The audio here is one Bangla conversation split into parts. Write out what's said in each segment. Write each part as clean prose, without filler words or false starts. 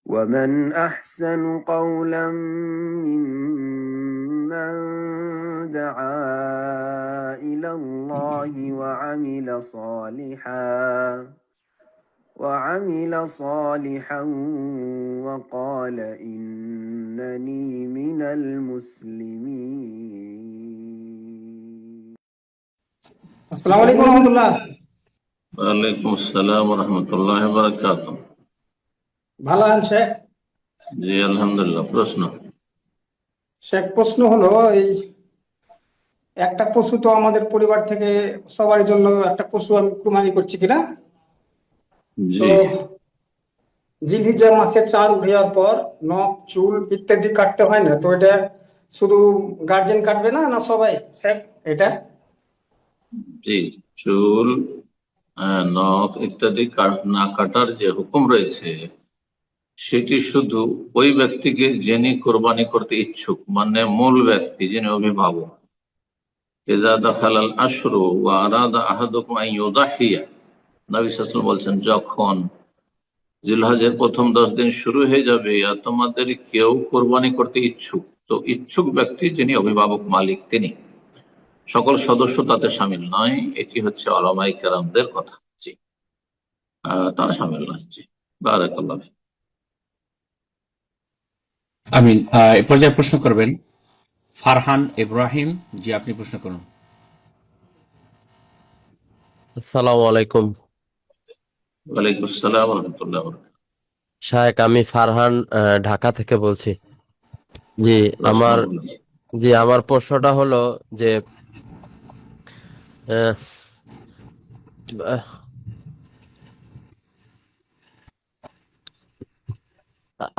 ومن أحسن قولا ممن دعا إلى الله وعمل صالحا وقال إنني من المسلمين. আসসালামু আলাইকুম রহমতুল্লাহ। ওয়ালাইকুম আসসালাম রহমতুল্লাহ বারাকাতুহু। ভালো আছেন শেখ? জি আলহামদুলিল্লাহ। প্রশ্ন হলো এই একটা পশু তো আমাদের পরিবার থেকে সবার জন্য একটা পশু আমি কুরবানি করছি কিনা, তো জি জিলহিজ্জাহ মাসে চাঁদ উঠে যাওয়ার পর নখ চুল ইত্যাদি কাটতে হয় না? তো এটা শুধু গার্জেন কাটবে না না সবাই শেখ এটা? জি চুল, নখ ইত্যাদি না কাটার যে হুকুম রয়েছে সেটি শুধু ওই ব্যক্তিকে যিনি কোরবানি করতে ইচ্ছুক, মানে মূল ব্যক্তি যিনি অভিভাবক। ইযা দাখালাল আশরু ওয়া আরাদা আহাদুকুম আন ইউদাহিয়া, নবী সাল্লাল্লাহু আলাইহি ওয়াসাল্লাম বলছেন, যখন জিলহজের প্রথম 10 দিন শুরু হয়ে যাবে আর তোমাদের কেউ কোরবানি করতে ইচ্ছুক, তো ইচ্ছুক ব্যক্তি যিনি অভিভাবক মালিক তিনি, সকল সদস্য তাতে সামিল নয়। এটি হচ্ছে উলামায়ে কেরামদের কথা। জি তারা সামিল নয়। জি বারাকাল্লাহ ফিক। আমিন। এ পর্যায়ে প্রশ্ন করবেন ফারহান ইব্রাহিম। জি আপনি প্রশ্ন করুন। আসসালামু আলাইকুম ওয়ালাইকুম আসসালাম ওয়া রাহমাতুল্লাহি ওয়া বারাকাতুহু। শায়েখ, আমি ফারহান ঢাকা থেকে বলছি। জি প্রশ্ন আমার বলুন। আমার প্রশ্নটা হলো যে আহ, আহ,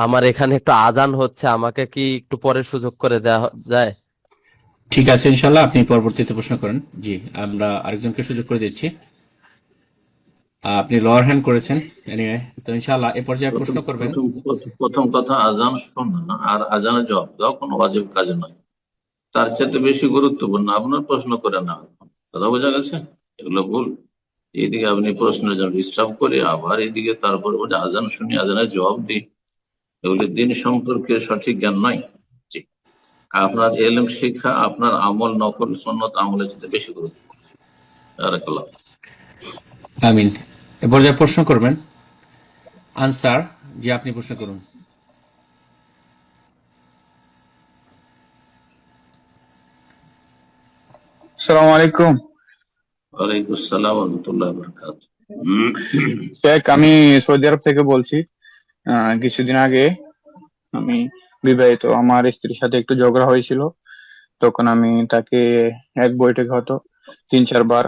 আমার এখানে একটু আজান হচ্ছে, আমাকে কি একটু পরে সুযোগ করে দেওয়া যায়? ঠিক আছে, ইনশাল্লাহ আপনি পরবর্তীতে প্রশ্ন করেন। জি আমরা আরেকজনকে সুযোগ করে দিচ্ছি। আপনি লোয়ার হ্যান্ড করেছেন, এনিওয়ে তো ইনশাল্লাহ এ পর্যায়ে প্রশ্ন করবেন। প্রথম কথা, আজান শোনা আর আজানের জবাব দেওয়া কোনো ওয়াজিব কাজ নয়। তার চাইতে বেশি গুরুত্বপূর্ণ আপনার প্রশ্ন করে না। কথা বোঝা গেছে? এগুলো ভুল। এইদিকে আপনি প্রশ্নের জন্য ডিস্টার্ব করে আবার এইদিকে তারপর বলে আজান শুনি আজানের জবাব দিই, এগুলি দিন সম্পর্কে সঠিক জ্ঞান নয়। জি আপনার এলম শিক্ষা আপনার আমল, নফল সুন্নত আমলের চেয়ে বেশি গুরুত্বপূর্ণ। বারাকাল্লাহ। আমিন। এ পর্যায়ে প্রশ্ন করবেন আনসার। জি আপনি প্রশ্ন করুন। আসসালামু আলাইকুম ওয়ালাইকুম আসসালাম ওয়া রাহমাতুল্লাহি ওয়া বারাকাতুহু। শেখ, আমি সৌদি আরব থেকে বলছি। কিছুদিন আগে আমি বিবাহিত, আমার স্ত্রীর সাথে একটু ঝগড়া হয়েছিল। তখন আমি তাকে এক বৈঠকে হয়তো 3-4 বার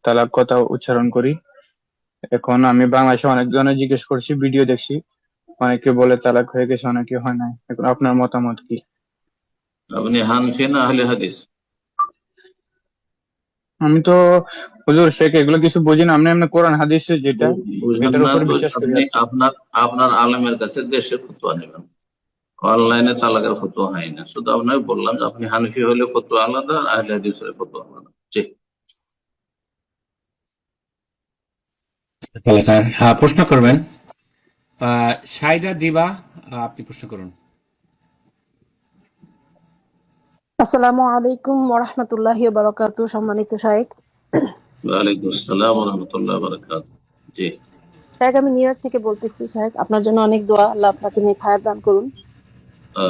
তালাক কথা উচ্চারণ করি। এখন আমি বাংলাদেশে অনেকজনের জিজ্ঞেস করছি, ভিডিও দেখছি, অনেকে বলে তালাক হয়ে গেছে, অনেকে হয় নাই। এখন আপনার মতামত কি? আপনি হানফি না আহলে হাদিস? আমি তো হুজুর শেখ এগুলো কিছু বুঝি না, আপনি এমনি কোরআন হাদিসে যেটা বুঝবেন এটার না উপর তো বিশ্বাস করি আপনি আর কি। আপনার আলেমের কাছে দেশের ফতোয়া নেবেন। অনলাইনে তালাকের ফতোয়া হয় না। শুধু আপনাকে বললাম যে আপনি হানফি হলে ফতোয়া আলাদা, আর আহলে হাদিস হলে ফতোয়া আলাদা। জি স্যার হ্যাঁ প্রশ্ন করবেন সাইদা দিবা। আপনি প্রশ্ন করুন। আসসালামু আলাইকুম ওরহমতুল্লাহি বারাকাতুহু। সম্মানিত শাইখ, ওয়ালাইকুম আসসালাম ওয়া রাহমাতুল্লাহি ওয়া বারাকাতুহু। জি শাইখ আমি নিউ ইয়র্ক থেকে বলতেছি। শাইখ আপনার জন্য অনেক দোয়া, আল্লাহ আপনাকে নেক হায়াত দান করুন।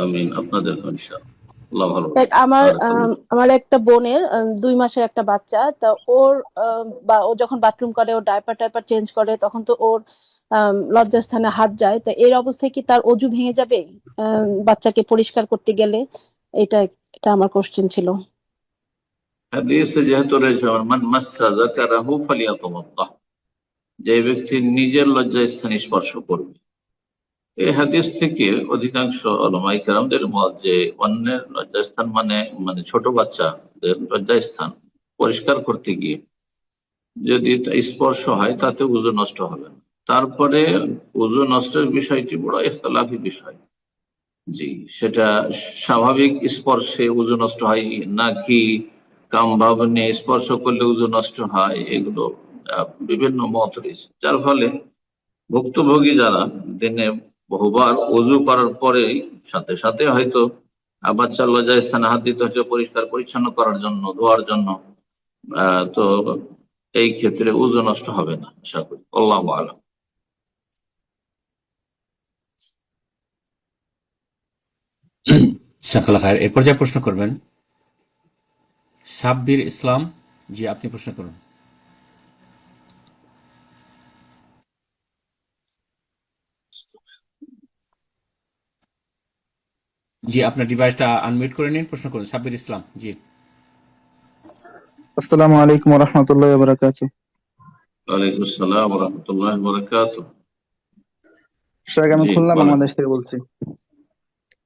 আমিন। আপনাদের ইনশাআল্লাহ আল্লাহ ভালো শাইখ রাখবেন। আমার একটা বোনের 2 মাসের একটা বাচ্চা, তা ওর ও যখন বাথরুম করে, ও ডাইপার চেঞ্জ করে, তখন তো ওর লজ্জাস্থানে হাত যায়। তা এর অবস্থায় কি তার অজু ভেঙে যাবে বাচ্চাকে পরিষ্কার করতে গেলে? এটা এটা আমার কোশ্চেন ছিল। হাদিসে যেহেতু রয়েছে মান মাসসা যাকারাহু ফালিয়াতাওয়াদ্দাহ, যে ব্যক্তি নিজের লজ্জাস্থান স্পর্শ করবে, এই হাদিস থেকে অধিকাংশ উলামায়ে কেরামদের মত যে অন্যের লজ্জাস্থান মানে মানে ছোট বাচ্চাদের লজ্জাস্থান পরিষ্কার করতে গিয়ে যদি স্পর্শ হয় তাতে ওযু নষ্ট হবে না। তারপরে ওযু নষ্টের বিষয়টি বড় ইখতিলাফি বিষয়। জি সেটা স্বাভাবিক স্পর্শে ওযু নষ্ট হয় নাকি কাম ভাবনে স্পর্শ করলে ওযু নষ্ট হয়, এগুলো বিভিন্ন মত রয়েছে। যার ফলে ভুক্তভোগী যারা দিনে বহুবার ওযু করার পরেই সাথে সাথে হয়তো বাচ্চার লজ্জা স্থানে হাত দিতে হচ্ছে পরিষ্কার পরিচ্ছন্ন করার জন্য, ধোয়ার জন্য। তো এই ক্ষেত্রে ওযু নষ্ট হবে না আশা করি। আল্লাহু আ'লাম। জাযাকাল্লাহ খায়ের। এ পর্যায়ে প্রশ্ন করবেন সাব্বির ইসলাম। জি, আপনি প্রশ্ন করুন। জি, আপনার ডিভাইসটা আনমিউট করে নিন, প্রশ্ন করুন। সাব্বির ইসলাম, জি। আসসালামু আলাইকুম ওয়া রাহমাতুল্লাহি ওয়া বারাকাতুহু। ওয়ালাইকুম আসসালাম ওয়া রাহমাতুল্লাহি ওয়া বারাকাতুহু। শায়েখ, আমি জি খুলনা বলেন, বাংলাদেশ থেকে বলছি।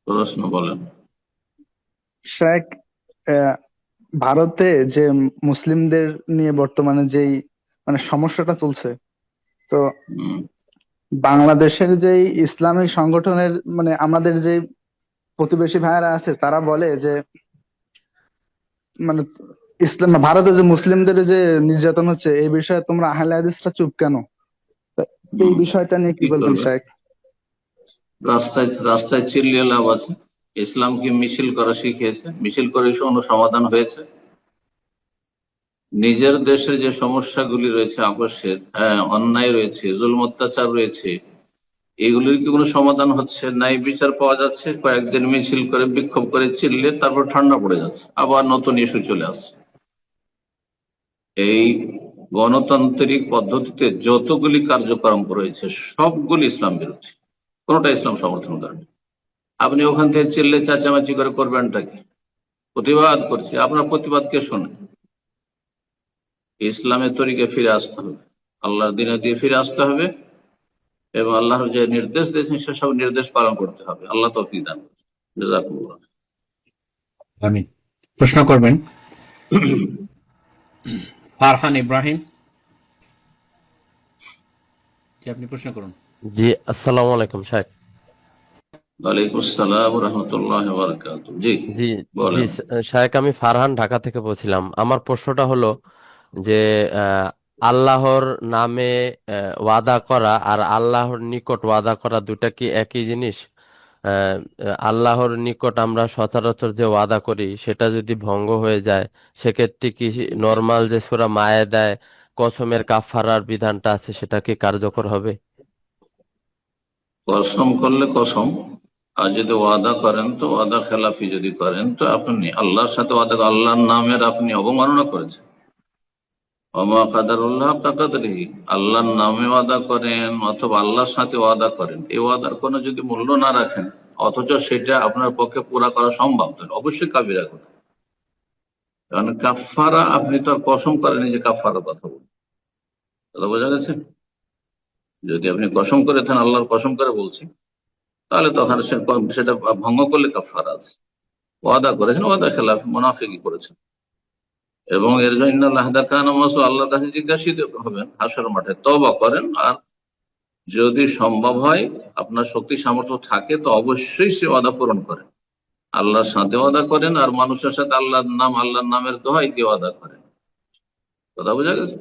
প্রশ্ন বলেন। শায়েখ, আহ, ভারতে যে মুসলিমদের নিয়ে বর্তমানে যেই সমস্যাটা চলছে, তো হুম, বাংলাদেশের যেই ইসলামিক সংগঠনের আমাদের যে প্রতিবেশী ভাইয়েরা আছে তারা বলে যে মানে ইসলাম ভারতে যে মুসলিমদের যে নির্যাতন হচ্ছে এই বিষয়ে তোমরা আহলে হাদিসরা চুপ কেন? তো এই হুম। বিষয়টা নিয়ে কি কি বলবেন করবে? শায়েখ? রাস্তায় রাস্তায় চিল্লিয়ে লাভ আছে? ইসলামকে মিছিল করা শিখিয়েছে, মিছিল করে কোনো সমাধান হয়েছে? নিজের দেশের যে সমস্যাগুলি রয়েছে, আপসের অন্যায় রয়েছে, জুলম অত্যাচার রয়েছে, এগুলির কি কোনো সমাধান হচ্ছে? ন্যায় বিচার পাওয়া যাচ্ছে? কয়েকদিন মিছিল করে বিক্ষোভ করে চিল্লে তারপর ঠান্ডা পড়ে যাচ্ছে, আবার নতুন ইস্যু চলে আসছে। এই গণতান্ত্রিক পদ্ধতিতে যতগুলি কার্যক্রম রয়েছে সবগুলি ইসলাম বিরোধী, কোনটা ইসলাম সমর্থন করে না। আপনি ওখান থেকে চিল্লে চেঁচামেচি করে করবেনটা কি? প্রতিবাদ করছি, আপনার প্রতিবাদকে শোনে। ইসলামের তরিকে ফিরে আসতে হবে, আল্লাহর দিনে দিয়ে ফিরে আসতে হবে, এবং আল্লাহর যে নির্দেশ দিয়েছেন সেসব নির্দেশ পালন করতে হবে। আল্লাহ তৌফিক দান করুন। জাযাকুমুল্লাহ। আমিন। প্রশ্ন করবেন ফারহান ইব্রাহিম। জি, আপনি প্রশ্ন করুন। জি, আসসালামু আলাইকুম শায়েখ। ওয়ালাইকুম আসসালাম ওয়া রাহমাতুল্লাহি ওয়া বারাকাতুহু। জি জি, জি বলেন। শায়েখ, আমি ফারহান, ঢাকা থেকে বলছিলাম। আমার প্রশ্নটা হলো যে আল্লাহর নামে ওয়াদা করা আর আল্লাহর নিকট ওয়াদা করা দুটা কি একই জিনিস? আহ, আল্লাহর নিকট আমরা সচরাচর যে ওয়াদা করি সেটা যদি ভঙ্গ হয়ে যায়, সেক্ষেত্রে কি নর্মাল যে সূরা মায়েদায় কসমের কাফারার বিধানটা আছে সেটা কি কার্যকর হবে? কসম করলে কসম, আর যদি ওয়াদা করেন তো ওয়াদা খেলাফি যদি করেন তো আপনি আল্লাহর সাথে ওয়াদা, আল্লাহর নামের আপনি অবমাননা করেছেন। ওমা কাদারুল্লাহ হাক্কা কাদরিহি, আল্লাহর নামে ওয়াদা করেন অথবা আল্লাহর সাথে ওয়াদা করেন, এই ওয়াদার কোনো যদি মূল্য না রাখেন অথচ সেটা আপনার পক্ষে পুরা করা সম্ভব, তাহলে অবশ্যই কাবিরা গুনাহ। কারণ কাফারা, আপনি তো আর কসম করেন যে কাফারার কথা বলুন, কথা বোঝা গেছে? যদি আপনি কসম করে থাকেন, আল্লাহর কসম করে বলছি, তাহলে তখন সেটা ভঙ্গ করলে কাফারা আছে। ওয়াদা করেছেন, ওয়াদা খেলাফ মুনাফিকি করেছেন, এবং এর জন্য আল্লাহর কাছে জিজ্ঞাসিত হবেন হাসর মাঠে। তওবা করেন, আর যদি সম্ভব হয়, আপনার শক্তি সামর্থ্য থাকে, তো অবশ্যই সে ওয়াদা পূরণ করেন। আল্লাহর সাথে ওয়াদা করেন, আর মানুষের সাথে আল্লাহর নামের দোহাই দিয়ে ওয়াদা করেন। কথা বোঝা গেছে?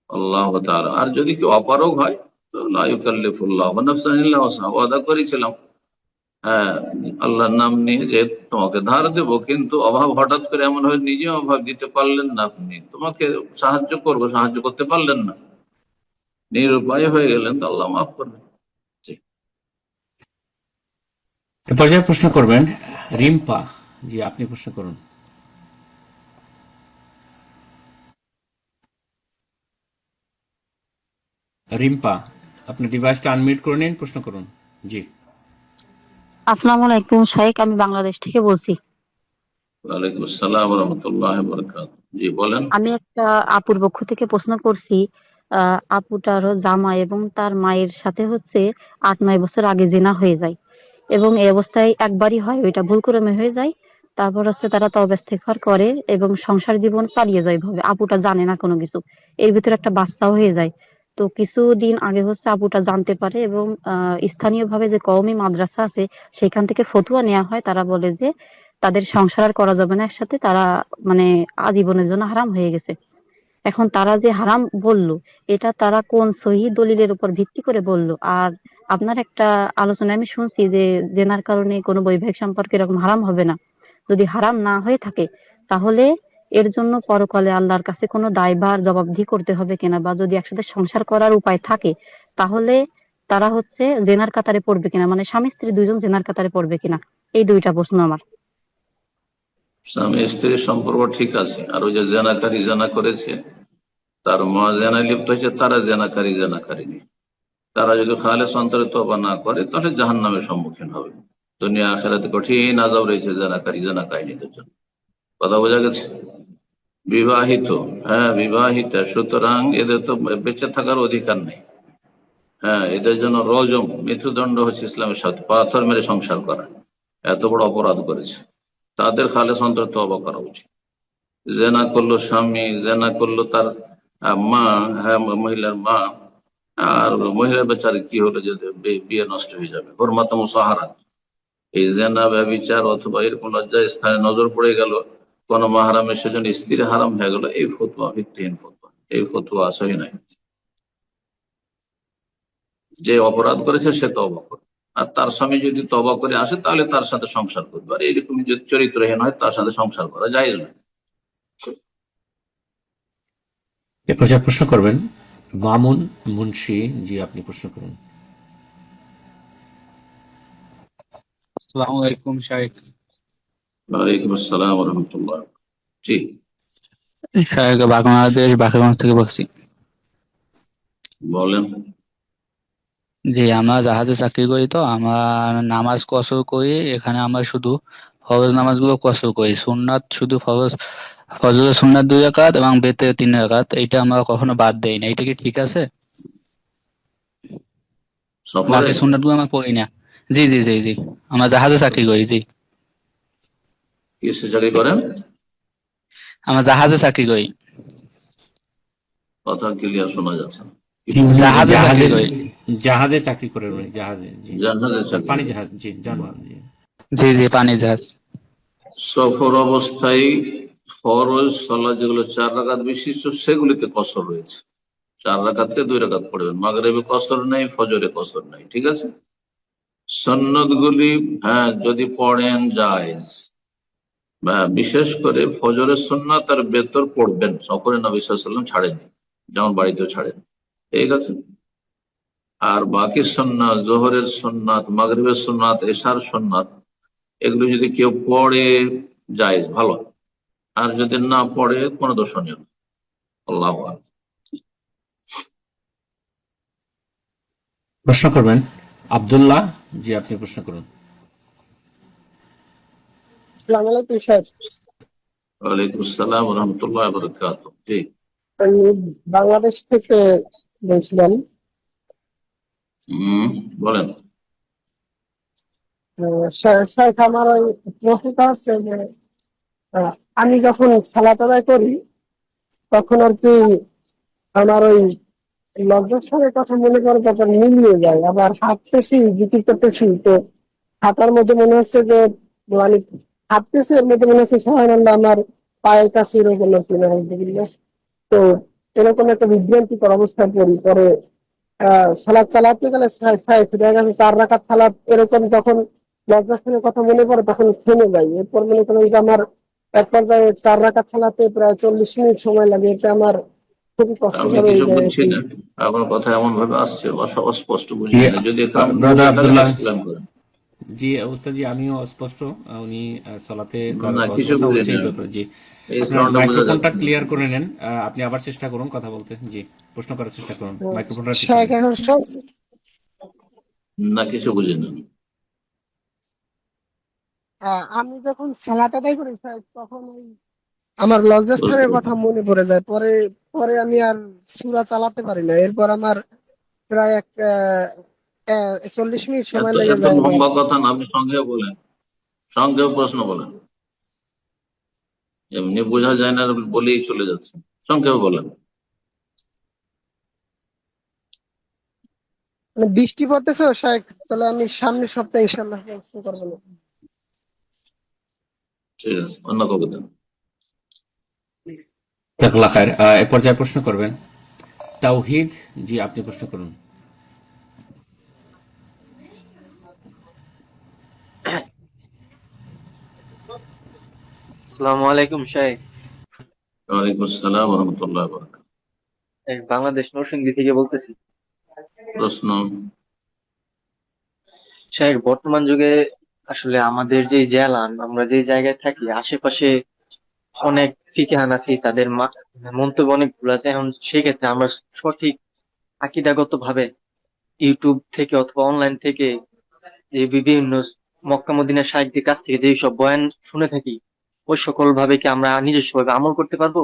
আল্লাহ তাআলা। আর যদি কেউ অপারগ হয় তো লা ইউকাল্লিফুল্লাহু নাফসান ইল্লা ওয়াসআহা, ওয়াদা করেছিলাম হ্যাঁ আল্লাহর নাম নিয়ে যে তোমাকে ধার দেব, কিন্তু অভাব হঠাৎ করে এমন হয় নিজে অভাব দিতে পারলেন না, আপনি তোমাকে সাহায্য করবো, সাহায্য করতে পারলেন না, নিরুপায় হয়ে গেলেন, তো আল্লাহ মাফ করবেন। জি। এ পর্যায়ে প্রশ্ন করবেন রিম্পা। জি, আপনি প্রশ্ন করুন। রিম্পা, আপনার ডিভাইসটা আনমিউট করে নিন, প্রশ্ন করুন। জি। আসসালামু আলাইকুম শাইখ, আমি বাংলাদেশ থেকে বলছি। ওয়ালাইকুম আসসালাম ওয়া রাহমাতুল্লাহি ওয়া বারাকাতুহু। জি বলেন। আমি একটা আপুর পক্ষ থেকে প্রশ্ন করছি। আপুটার জামাই এবং তার মায়ের সাথে 8-9 বছর আগে জিনা হয়ে যায়, এবং এই অবস্থায় একবারই হয়, ওইটা ভুল ক্রমে হয়ে যায়। তারপর তারা তওবা ইস্তেগফার করে এবং সংসার জীবন চালিয়ে যায় ভাবে। আপুটা জানে না কোনো কিছু, এর ভিতরে একটা বাচ্চাও হয়ে যায়। তো কিছুদিন আগে আপুটা জানতে পারে, এবং স্থানীয় ভাবে যে কওমি মাদ্রাসা আছে সেখান থেকে ফতুয়া নেওয়া হয়। তারা বলে যে তাদের সংসার আর করা যাবে না একসাথে, তারা মানে আজীবনের জন্য হারাম হয়ে গেছে। এখন তারা যে হারাম বলল, এটা তারা কোন সহিহ দলিলের উপর ভিত্তি করে বলল? আর আপনার একটা আলোচনায় আমি শুনছি যে জেনার কারণে কোনো বৈবাহিক সম্পর্ক এরকম হারাম হবে না। যদি হারাম না হয়ে থাকে, তাহলে এর জন্য পরকালে আল্লাহর কাছে কোনো দায়ভার জবাবদিহি করতে হবে কিনা, বা যদি একসাথে সংসার করার উপায় থাকে, তাহলে তারা হচ্ছে জেনার কাতারে পড়বে কিনা, মানে স্বামী স্ত্রী দুইজন জেনার কাতারে পড়বে কিনা। এই দুইটা প্রশ্ন আমার। স্বামী স্ত্রীর সম্পর্ক ঠিক আছে, আর ওই যে জেনাকারী জেনা করেছে, তার মা জেনায় লিপ্ত হয়েছে, তারা জেনাকারী তারা যদি খালেস অন্তরে তওবা না করে তাহলে জাহান্নামের সম্মুখীন হবে। দুনিয়া আখিরাতে কঠিন আযাব রয়েছে জেনাকারীদের জন্য। কথা বোঝা গেছে? বিবাহিত, হ্যাঁ বিবাহিতা, সুতরাং এদের তো বেঁচে থাকার অধিকার নেই। হ্যাঁ, এদের জন্য রজম, মৃত্যুদণ্ড হচ্ছে ইসলামের সাথে, পাথর মেরে সংসার করা, এত বড় অপরাধ করেছে। তাদের খালেস অন্তরে তওবা করা উচিত। জেনা করলো স্বামী, জেনা করলো তার মা, হ্যাঁ মহিলার মা, আর মহিলার বেচারে কি হলো যে বিয়ে নষ্ট হয়ে যাবে, হুরমাত মুসাহারা। এই জেনা ব্যভিচার অথবা এরকম লজ্জা স্থানে নজর পড়ে গেল কোন মাহারামের, সেজন্য স্ত্রী হারাম হয়ে গেল, এই ফতোয়া ভিত্তিহীন ফতোয়া, এই ফতোয়া সহি নাই। যে অপরাধ করেছে সে তওবা করে, আর তার স্বামী যদি তওবা করে আসে তাহলে তার সাথে সংসার করবে, আর এইরকম যদি চরিত্রহীন হয় তার সাথে সংসার করা জায়েজ নয়। এ পর্যায়ে প্রশ্ন করবেন মামুন মুন্সি। জি, আপনি প্রশ্ন করুন। আসসালামু আলাইকুম শাহেখ। ওয়ালাইকুম আসসালাম ওয়া রাহমাতুল্লাহ। জি শাহেখ বাংলাদেশ বাকেরগঞ্জ থেকে বলছি। বলেন। জি, আমরা জাহাজে চাকরি করি, তো আমরা নামাজ কসর করি। এখানে আমরা শুধু ফরজ নামাজগুলো কসর করি, সুন্নাত শুধু ফজরের সুন্নাত 2 রাকাত এবং বেতের 3 রাকাত, এইটা আমরা কখনো বাদ দেই না। এটা কি ঠিক আছে? সফরে বাকি সুন্নাত গুলো আমরা পড়ি না। জি জি জি জি, আমরা জাহাজে চাকরি করি। জি, কিসে চাকরি করেন? আমরা জাহাজে চাকরি করি। কথা ক্লিয়ার শোনা যাচ্ছে না। জি, উনি জাহাজে চাকরি জাহাজে করি। জাহাজে চাকরি করেন, উনি জাহাজে। জি, জাহাজে চাকরি পানি করেন। জাহাজ, জি, যানবাহন। জি, জি জি, পানি জাহাজ। সফর অবস্থায় ফরজ সালাত যেগুলো 4 রাকাত বিশিষ্ট সেগুলিতে কসর রয়েছে। 4 রাকাতকে 2 রাকাত পড়বেন। মাগরিবে কসর নেই, ফজরে কসর নেই, ঠিক আছে। সুন্নত গুলি হ্যাঁ যদি পড়েন জায়েজ, বিশেষ করে ফজরের সুন্নাত আর বেতর পড়বেন, সফরে নবী সাল্লাল্লাহু আলাইহি ওয়াসাল্লাম ছাড়েননি, যেমন বাড়িতেও ছাড়েন, ঠিক আছে। আর বাকি সুন্নাত, জোহরের সুন্নাত, মাগরিবের সুন্নাত, এশার সুন্নাত, এগুলো যদি কেউ পড়ে জায়েজ, ভালো। আর যদি না পড়ে কোনো দোষণীয় না। আল্লাহু আকবার। প্রশ্ন করবেন আব্দুল্লাহ। জি, আপনি প্রশ্ন করুন। আসসালামু আলাইকুম স্যার। ওয়ালাইকুম আসসালাম ওয়া রাহমাতুল্লাহি ওয়া বারাকাতুহু। জি আমি বাংলাদেশ থেকে বলছিলাম। বলেন। স্যার আমার ওই প্রশ্নটা হচ্ছে যে আমি যখন সালাত আদায় করি তখন আর কি আমার ওই লজ্জাস্থানের কথা মনে করে তখন মিলিয়ে যায়, আবার হাঁটতেছি জিকির করতেছি, তো হাঁটার মধ্যে মনে হচ্ছে যে মানে হাঁটতেছি, এর মধ্যে মনে হচ্ছে সুবহানাল্লাহ আমার পায়ের কাছে এরকম কিনা, তো এরকম একটা বিভ্রান্তিকর অবস্থায় পড়ি। পরে সালাদ চালাতে গেলে দেখা গেছে 4 রাকাত সালাদ, এরকম যখন লজ্জাস্থানের কথা মনে পড়ে তখন থেমে যাই। এরপর মনে করেন যে আমার এক পর্যায়ে 4 রাকাত সালাতে প্রায় 40 মিনিট সময় লাগে, এতে আমার খুবই আমি কষ্টকর কিছু হয়ে যায়। বুঝছি না, আপনার কথা এমন ভাবে আসছে অস্পষ্ট বুঝি জি, না, যদি একটু ব্রাদার বুঝে থাকেন আব্দুল্লাহ। এক্সপ্লেন করেন। জি ওস্তাদ, জি আমিও অস্পষ্ট। উনি সলাতে তার না কিছু ওয়াসওয়াসা হচ্ছে বুঝিনি এই আমি, ব্যাপারে। জি, এই আপনার সাউন্ডটা বোঝা মাইক্রোফোনটা যাচ্ছে না। ক্লিয়ার করে নেন। আপনি আবার চেষ্টা করুন কথা বলতে। জি, প্রশ্ন করার চেষ্টা করুন, মাইক্রোফোনটা ঠিক করে শায়েখ নিন। এখন শুনছি। না কিছু বুঝিনি আমি। আমি যখন সালাত আদায় করি স্যার, তখন ওই আমার লজ্জাস্থানের বুঝতে কথা মনে পড়ে যায়। পরে পরে আমি আর সূরা চালাতে পারি না। এরপর আমার প্রায় 40 মিনিট সময় এত লেগে এত যায় আমার। লম্বা কথা না, আপনি সংক্ষেপে বলেন, সংক্ষেপে প্রশ্ন বলেন। এমনি বোঝা যায় না বলেই চলে যাচ্ছে, সংক্ষেপে বলেন। মানে বৃষ্টি পড়তেছে শায়েখ, তাহলে আমি সামনের সপ্তাহে ইনশাআল্লাহ প্রশ্ন করবো না। ঠিক আছে, অন্য কবিতা। জাযাকাল্লাহ খায়ের। এ পর্যায়ে প্রশ্ন করবেন তাওহিদ। জি, আপনি প্রশ্ন করুন। আসসালামু আলাইকুম শাহেখ। ওয়ালাইকুম আসসালাম ওয়া রাহমাতুল্লাহি ওয়া বারাকাতুহু। বাংলাদেশ নরসিংদী থেকে বলতেছি। প্রশ্ন। শাহেখ, বর্তমান যুগে আসলে আমাদের যে জেলা, আমরা যে জায়গায় থাকি আশেপাশে অনেক ফিকে হানাফি, তাদের মন্তব্য অনেক ভুল আছে। এখন সেই ক্ষেত্রে আমরা সঠিক আকীদাগত ভাবে ইউটিউব থেকে অথবা অনলাইন থেকে যে বিভিন্ন মক্কা মদিনার শায়েখদের কাছ থেকে যে সব বয়ান শুনে থাকি, ওই সকল ভাবে কি আমরা নিজস্ব ভাবে আমল করতে পারবো,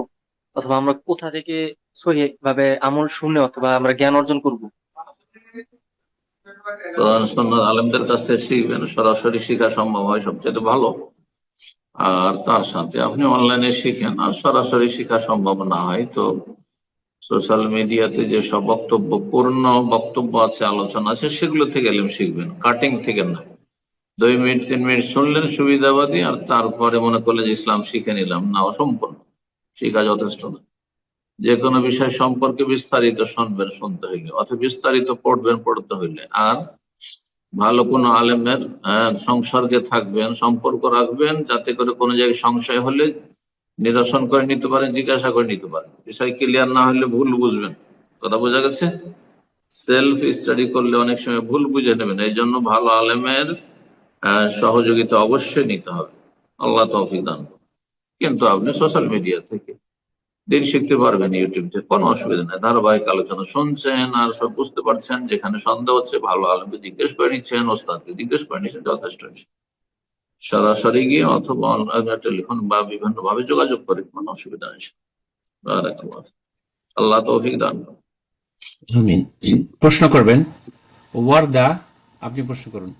অথবা আমরা কোথা থেকে সহি ভাবে আমল শুনে অথবা আমরা জ্ঞান অর্জন করব? কোরআন সুন্নাহর আলেমদের কাছ থেকে শিখবেন, সরাসরি শেখা সম্ভব হয় সবচেয়ে ভালো। আর তার সাথে আপনি অনলাইনে শিখেন, আর সরাসরি শেখা সম্ভব না হয় তো সোশ্যাল মিডিয়াতে যে সব বক্তব্য, পূর্ণ বক্তব্য আছে, আলোচনা আছে, সেগুলো থেকে এলেম শিখবেন, কাটিং থেকে না। 2 মিনিট 3 মিনিট শুনলেন সুবিধাবাদী, আর তারপরে মনে করলেন যে ইসলাম শিখে নিলাম, না, অসম্পূর্ণ। শিখা যথেষ্ট না। যে কোনো বিষয় সম্পর্কে বিস্তারিত শুনবেন শুনতে হইলে, অথবা বিস্তারিত পড়বেন পড়তে হইলে, আর ভালো কোনো আলেমের সংসর্গে থাকবেন, সম্পর্ক রাখবেন, যাতে করে কোনো জায়গায় সংশয় হলে নিরসন করে নিতে পারেন, জিজ্ঞাসা করে নিতে পারেন। বিষয় ক্লিয়ার না হলে ভুল বুঝবেন। কথা বোঝা গেছে? সেলফ স্টাডি করলে অনেক সময় ভুল বুঝে নেবেন, এই জন্য ভালো আলেমের সহযোগিতা অবশ্যই নিতে হবে। আল্লাহ তৌফিক দান করুন। কিন্তু আপনি সোশ্যাল মিডিয়া থেকে দিন শিখতে পারবেন, ইউটিউব থেকে, কোনো অসুবিধা নেই। ধারাবাহিক আলোচনা শুনছেন আর সব বুঝতে পারছেন, যেখানে সন্দেহ হচ্ছে ভালো আলেমকে জিজ্ঞেস করে নিচ্ছেন, ওস্তাদকে জিজ্ঞেস করে নিচ্ছেন, যথেষ্ট। সরাসরি গিয়ে অথবা টেলিফোন বা বিভিন্ন ভাবে যোগাযোগ করে কোনো অসুবিধা নেই। বারাকাল্লাহ। আল্লাহ তৌফিক দান করুন। আমিন। প্রশ্ন করবেন ওয়ারদা। আপনি প্রশ্ন করুন।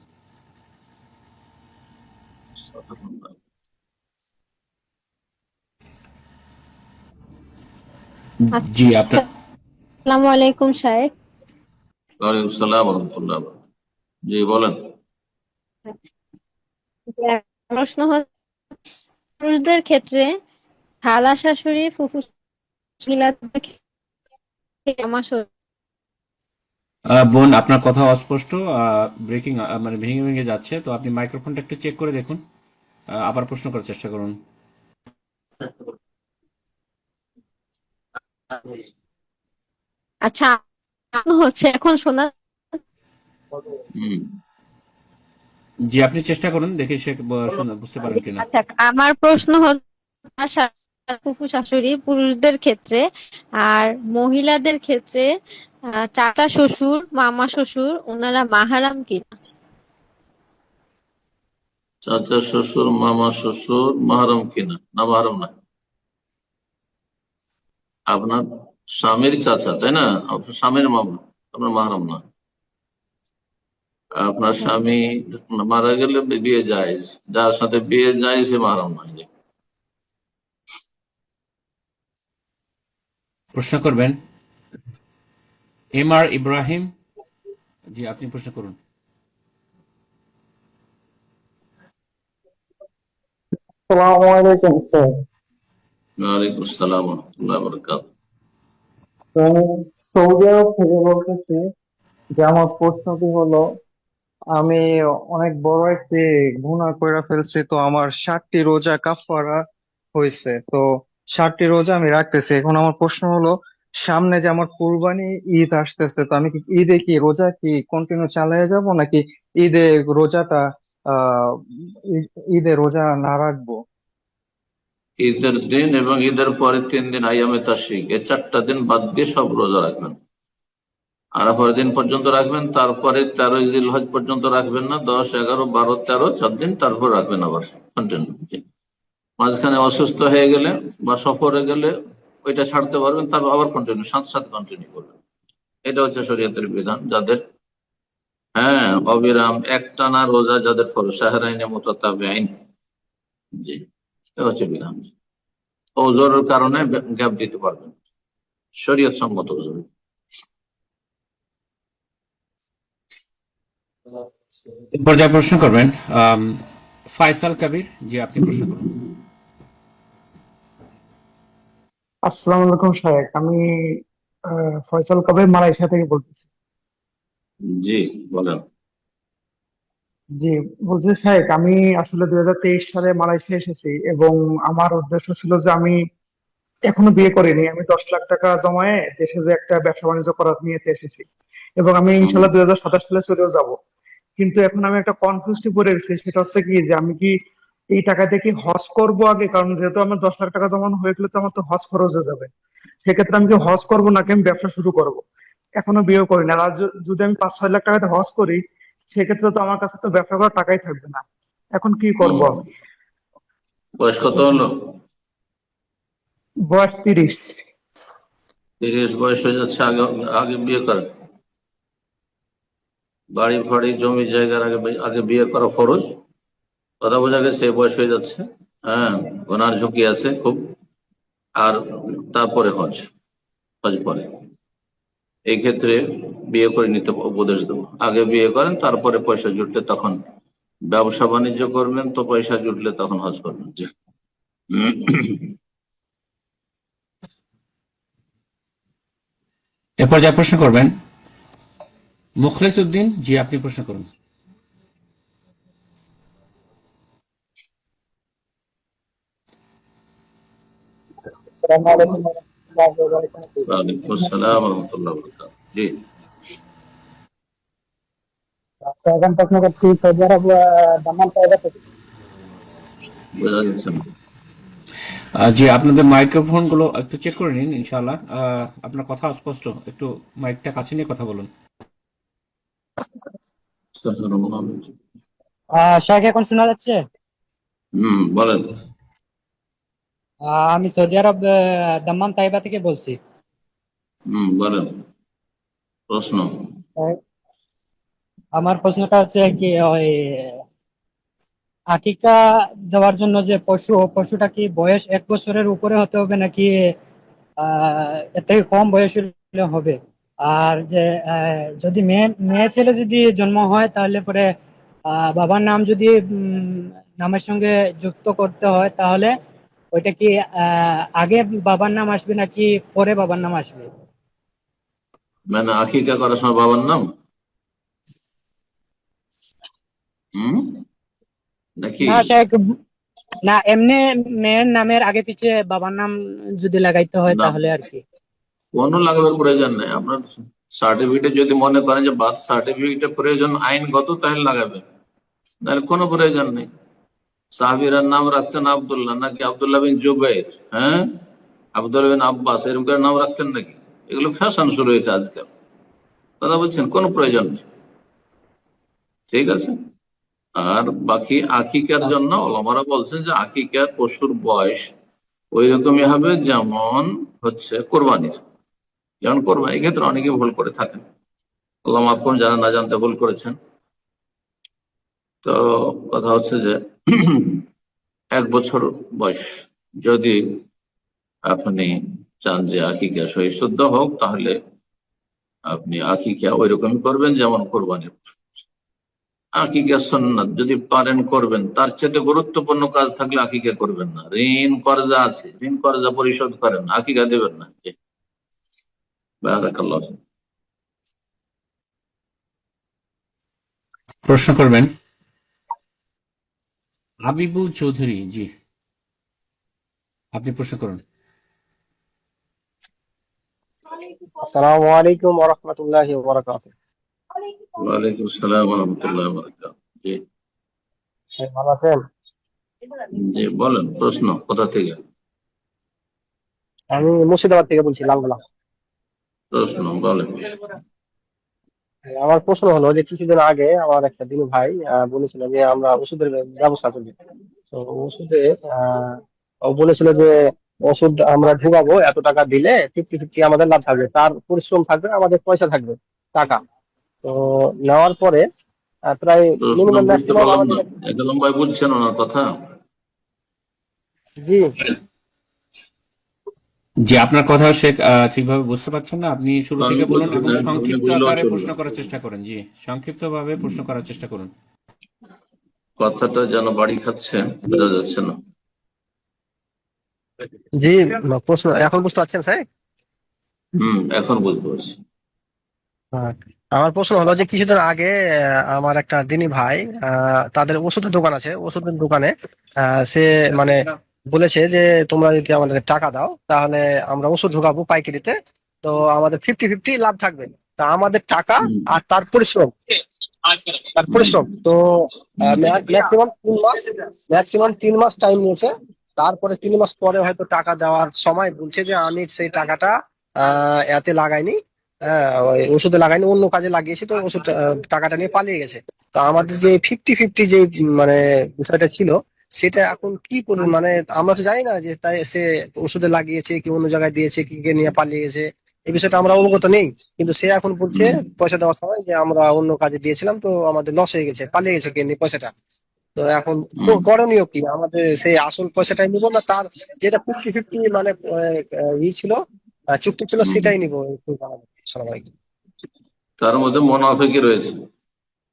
জি, আপনার। আসসালামু আলাইকুম শাহেখ। ওয়ালাইকুম আসসালাম ওয়া রাহমাতুল্লাহি ওয়া বারাকাতুহু। জি, বলেন। প্রশ্ন হচ্ছে, পুরুষদের ক্ষেত্রে খালা শাশুড়ি, ফুফু মহিলাদের ক্ষেত্রে জামা ষষ্ঠী। বোন, আপনার কথা অস্পষ্ট, ব্রেকিং, মানে ভেঙে ভেঙে যাচ্ছে, তো আপনি মাইক্রোফোনটা একটু চেক করে দেখুন, আবার প্রশ্ন করার চেষ্টা করুন। আচ্ছা, হচ্ছে এখন শোনা? জি, আপনি চেষ্টা করুন, দেখি সে বুঝতে পারেন কিনা। আচ্ছা, আমার প্রশ্ন হচ্ছে ফুফু শাশুড়ি পুরুষদের ক্ষেত্রে, আর মহিলাদের ক্ষেত্রে চাচা শ্বশুর, মামা শ্বশুর, ওনারা মাহারাম কিনা? চাচা শ্বশুর, মামা শ্বশুর মাহারাম কিনা? না, মাহারাম না। আপনার স্বামীর চাচা, তাই না? আপনার স্বামীর মামা, আপনার মাহারাম না। আপনার স্বামী মারা গেলে বিয়ে জায়েজ, যার সাথে বিয়ে যায় সে মাহারাম নয়। প্রশ্ন করবেন এম.আর. ইব্রাহিম। জি, আপনি প্রশ্ন করুন। আসসালামু আলাইকুম স্যার। ওয়ালাইকুম আসসালাম ওয়া রাহমাতুল্লাহি ওয়া বারাকাতুহু। আমি সৌদি আরব থেকে বলতেছি, যে আমার প্রশ্নটি হলো, আমি অনেক বড় একটি গুনাহ করে ফেলছি, তো আমার 60টি রোজা কাফারা হয়েছে, তো 60টি রোজা আমি রাখতেছি। এখন আমার প্রশ্ন হলো, সামনে যে আমার কুরবানি ঈদ আসতেছে, তো আমি কি ঈদে কি রোজা কি কন্টিনিউ চালিয়ে যাব, নাকি ঈদে রোজাটা আহ ঈদে রোজা না রাখবো? ঈদের দিন এবং ঈদের পরে 3 দিন আইয়ামে তাশরিক, এই 4টা দিন বাদ দিয়ে সব রোজা রাখবেন। আরাফার দিন পর্যন্ত রাখবেন, তারপরে 13 জিলহজ পর্যন্ত রাখবেন না, 10, 11, 12, 13, 4 দিন, তারপর রাখবেন আবার কন্টিনিউ। মাঝখানে অসুস্থ হয়ে গেলে বা সফরে গেলে ওইটা ছাড়তে পারবেন, তারপর আবার কন্টিনিউ, 7 কন্টিনিউ করবেন। এটা হচ্ছে শরীয়তের বিধান। যাদের অবিরাম একটানা রোজা যাদের ফরজ, শাহরাইনে মুতাতাবিআইন, জি, এটা হচ্ছে বিধান। ওজোরের কারণে গ্যাপ দিতে পারবেন, শরীয়ত সম্মত ওজোর। পর্যায়ে প্রশ্ন করবেন ফায়সাল কবির। জি, আপনি প্রশ্ন করুন। আসসালামু আলাইকুম শাহেক, আমি ফয়সাল কবির মালয়েশিয়া থেকে বলতেছি। জি, বলেন। জি, বলছি শাহেক, আমি আসলে 2023 সালে মালয়েশিয়া এসেছি এবং আমার উদ্দেশ্য ছিল যে আমি এখনো বিয়ে করিনি। আমি 10 লাখ টাকা জমায়ে দেশে যে একটা ব্যবসা বাণিজ্য করার নিয়েতে এসেছি এবং আমি হুম, ইনশাল্লাহ 2027 সালে চলেও যাব। কিন্তু এখন আমি একটা কনফিউজড পড়ে গেছি, সেটা হচ্ছে কি যে আমি কি এই টাকা দিয়ে কি হজ করবো আগে, কারণ যেহেতু আমার 10 লাখ টাকা জমানো হয়ে গেলে তো আমার তো হজ খরচ হয়ে যাবে। সেক্ষেত্রে আমি কি হজ করবো নাকি আমি ব্যবসা শুরু করব? এখনো বিয়ে করি না, আর যদি আমি 5-6 লাখ টাকাতে হজ করি সেক্ষেত্রে তো আমার কাছে তো ব্যবসা করার টাকাই থাকবে না। এখন কি করব হুম। আমি? বয়স কত হলো? বয়স 30। 30 বয়স হয়ে যাচ্ছে, আগে আগে বিয়ে করেন। বাড়ি ফাড়ি জমি জায়গার আগে আগে বিয়ে করা ফরজ। কথা বোঝা গেছে? বয়স হয়ে যাচ্ছে, হ্যাঁ, গোনার ঝুঁকি আছে খুব। আর তারপরে হজ, হজ পরে। এই ক্ষেত্রে বিয়ে করে নিতে উপদেশ দেবো। আগে বিয়ে করেন, তারপরে পয়সা জুটলে তখন ব্যবসা বাণিজ্য করবেন, তো পয়সা জুটলে তখন হজ করবেন। জি। এরপর যা প্রশ্ন করবেন মুখলেস উদ্দিন, জি আপনি প্রশ্ন করুন। আসসালামু আলাইকুম ওয়া রাহমাতুল্লাহি ওয়া বারাকাতুহু। ওয়ালাইকুম আসসালাম ওয়া রাহমাতুল্লাহি ওয়া বারাকাতুহু। জি, আচ্ছা, এখন প্রশ্ন করছি সৌদি আরব দাম্মাম জায়গা থেকে। বোঝা যাচ্ছে না। জি, আপনাদের মাইক্রোফোন গুলো একটু চেক করে নিন ইনশাআল্লাহ। আপনার কথা অস্পষ্ট, একটু মাইকটা কাছে নিয়ে কথা বলুন। শাহেখ, এখন শোনা যাচ্ছে? বলেন। আমি সৌদি আরব দাম্মাম তাইবা থেকে বলছি। বলেন প্রশ্ন। আহ, আমার প্রশ্নটা হচ্ছে কি, ওই আকিকা দেওয়ার জন্য যে পশুটা কি বয়স 1 বছরের উপরে হতে হবে নাকি এর থেকে কম বয়স হলে হবে? আর যে যদি মেয়ে মেয়ে ছেলে যদি জন্ম হয় তাহলে পরে বাবার নাম যদি নামের সঙ্গে যুক্ত করতে হয় তাহলে ওইটা কি আগে বাবার নাম আসবে নাকি পরে বাবার নাম আসবে? মানে আকিকা করার সময় বাবার নাম নাকি? না শেখ, না এমনি মেয়ের নামের আগে পিছে বাবার নাম যদি লাগাইতে হয় না, তাহলে আর কি। কোনো লাগানোর প্রয়োজন নেই। আপনার সার্টিফিকেট যদি মনে করেন যে বার্থ সার্টিফিকেটের প্রয়োজন আইনগত, তাহলে লাগাবেন, নাহলে কোনো প্রয়োজন নেই। সাহাবীরা নাম রাখতেন আব্দুল্লাহ নাকি আব্দুল্লাহ বিন জুবাইর, হ্যাঁ, আব্দুল্লাহ বিন আব্বাস, এরকম করে নাম রাখতেন নাকি? এগুলো ফ্যাশন শুরু হয়েছে আজকাল, কথা বলছেন, কোনো প্রয়োজন নেই। ঠিক আছে। আর বাকি আকিকার জন্য ওলামারা বলছেন যে আকিকার পশুর বয়স ওই রকমই হবে যেমন হচ্ছে কোরবানির। যেমন কোরবানি, ক্ষেত্রে অনেকে ভুল করে থাকেন, আল্লাহ মাফ করুন যারা না জানতে ভুল করেছেন। তো কথা হচ্ছে যে 1 বছর বয়স যদি আপনি চান যে আকিকা সহি শুদ্ধ হোক, তাহলে আপনি আকিকা ওই রকমই করবেন যেমন কোরবানির পশু। আকিকা সুন্নাত, যদি পারেন করবেন, তার চেয়ে গুরুত্বপূর্ণ কাজ থাকলে আকিকা করবেন না। ঋণ কর্জা আছে, ঋণ কর্জা পরিশোধ করেন, আকিকা দেবেন না। জি, বারাকাল্লাহ। প্রশ্ন করবেন হাবিবুল চৌধুরী, জি আপনি প্রশ্ন করুন। আসসালামু আলাইকুম ওয়া রাহমাতুল্লাহি ওয়া বারাকাতুহু। ওয়ালাইকুম আসসালাম ওয়া রাহমাতুল্লাহি ওয়া বারাকাতুহু। জি, ভালো আছেন? জি বলেন প্রশ্ন, কোথা থেকে? আমি মুর্শিদাবাদ থেকে বলছি, লালগোলা। প্রশ্ন বলেন। আমার প্রশ্ন হলো যে কিছুদিন আগে আমার একটা দিনু ভাই বলেছিল যে আমরা ওষুধের ব্যবস্থা করি। তো ওষুধে ও বলেছিল যে ওষুধ আমরা ঢুকাবো, এত টাকা দিলে 50-50 আমাদের লাভ থাকবে, তার পরিশ্রম থাকবে, আমাদের পয়সা থাকবে, টাকা। তো নেওয়ার পরে প্রায় প্রশ্ন মিনিমাম বুঝতে ম্যাক্সিমাম পারলাম আমাদের। না, এত লম্বায় বুঝছেন ওনার কথা? জি জি, আপনার কথা সে ঠিকভাবে বুঝতে পারছেন না। আপনি শুরু আমি থেকে বলুন বুঝছি এবং না, আপনি সংক্ষিপ্ত বুঝলেও আকারে চলবে। প্রশ্ন করার চেষ্টা করুন। জি, সংক্ষিপ্ত ভাবে প্রশ্ন করার চেষ্টা করুন। কথাটা যেন বাড়ি খাচ্ছে, বোঝা যাচ্ছে না। জি, প্রশ্ন এখন বুঝতে পারছেন স্যার? এখন বুঝতে পারছি। হ্যাঁ, আমার প্রশ্ন হলো যে কিছুদিন আগে আমার একটা দিনী ভাই, তাদের ওষুধের দোকান আছে, ওষুধের দোকানে সে মানে বলেছে যে তোমরা যদি আমাদের টাকা দাও তাহলে আমরা ওষুধ ঢোকাবো পাইকারিতে, তো আমাদের 50-50 লাভ থাকবে। তা আমাদের টাকা আর তার পরিশ্রম তো ম্যাক্সিমাম 3 মাস টাইম নিয়েছে। তারপরে 3 মাস পরে হয়তো টাকা দেওয়ার সময় বলছে যে আমি সেই টাকাটা এতে লাগাইনি, ওই ওষুধে লাগাইনি, অন্য কাজে লাগিয়েছি, তো ওষুধ টাকাটা নিয়ে পালিয়ে গেছে। তো আমাদের যে 50-50 যে মানে বিষয়টা ছিল, সেটা এখন কি করবে? মানে আমরা তো জানি না যে তাই সে ওষুধে লাগিয়েছে কি অন্য জায়গায় দিয়েছে কি কে নিয়ে পালিয়ে গেছে, এই বিষয়টা আমরা অবগত নেই। কিন্তু সে এখন বলছে পয়সা দেওয়ার সময় যে আমরা অন্য কাজে দিয়েছিলাম, তো আমাদের লস হয়ে গেছে, পালিয়ে গেছে কে নিয়ে পয়সাটা। তো এখন করণীয় কি? আমাদের সেই আসল পয়সাটাই নিবো, না তার যেটা 50-50 মানে ছিল, চুক্তি ছিল, সেটাই নিবো? একটু জানাবেন। আসসালামু আলাইকুম। তার মধ্যে মোনাফেকি রয়েছে।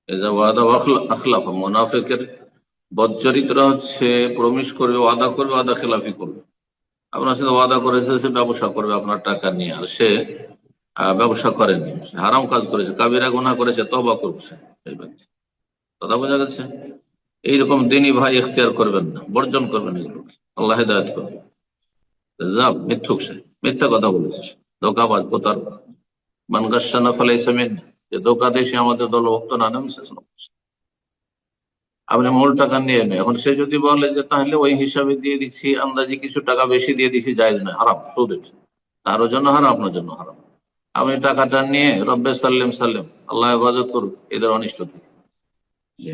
এই যে ওয়াদা আখলাফ, মোনাফেকের বদচরিত্র হচ্ছে প্রমিস করবে, ওয়াদা করবে, ওয়াদা খেলাফি করবে। আপনার সাথে ওয়াদা করেছে সে ব্যবসা করবে আপনার টাকা নিয়ে, আর সে ব্যবসা করেনি, সে হারাম কাজ করেছে, কাবিরা গুনাহ করেছে, তওবা করছে এই ব্যক্তি। কথা বোঝা গেছে? এইরকম দিনই ভাই ইখতিয়ার করবেন না, বর্জন করবেন এগুলো। আল্লাহ হেদায়েত করবে। যা মিথ্যুক, সে মিথ্যা কথা বলেছিস, ধোকাবাজ, প্রতারক। মান গাশশানা ফালাইসা মিন্না, যে ধোকা দেশে আমাদের দলভুক্ত না। নবী সাল্লাল্লাহু আলাইহি ওয়াসাল্লাম। আপনি মূল টাকা নিয়ে নেই। এখন সে যদি বলে যে তাহলে ওই হিসাবে দিয়ে দিচ্ছি, আন্দাজে কিছু টাকা বেশি দিয়ে দিচ্ছি, জায়েজ নয়, হারাম, সুদ এটা। তারও জন্য হারাম, আপনার জন্য হারাম। আপনি টাকাটা নিয়ে রব্বে সাল্লেম সাল্লেম, আল্লাহ হেফাজত করুক এদের অনিষ্ট থেকে। জি,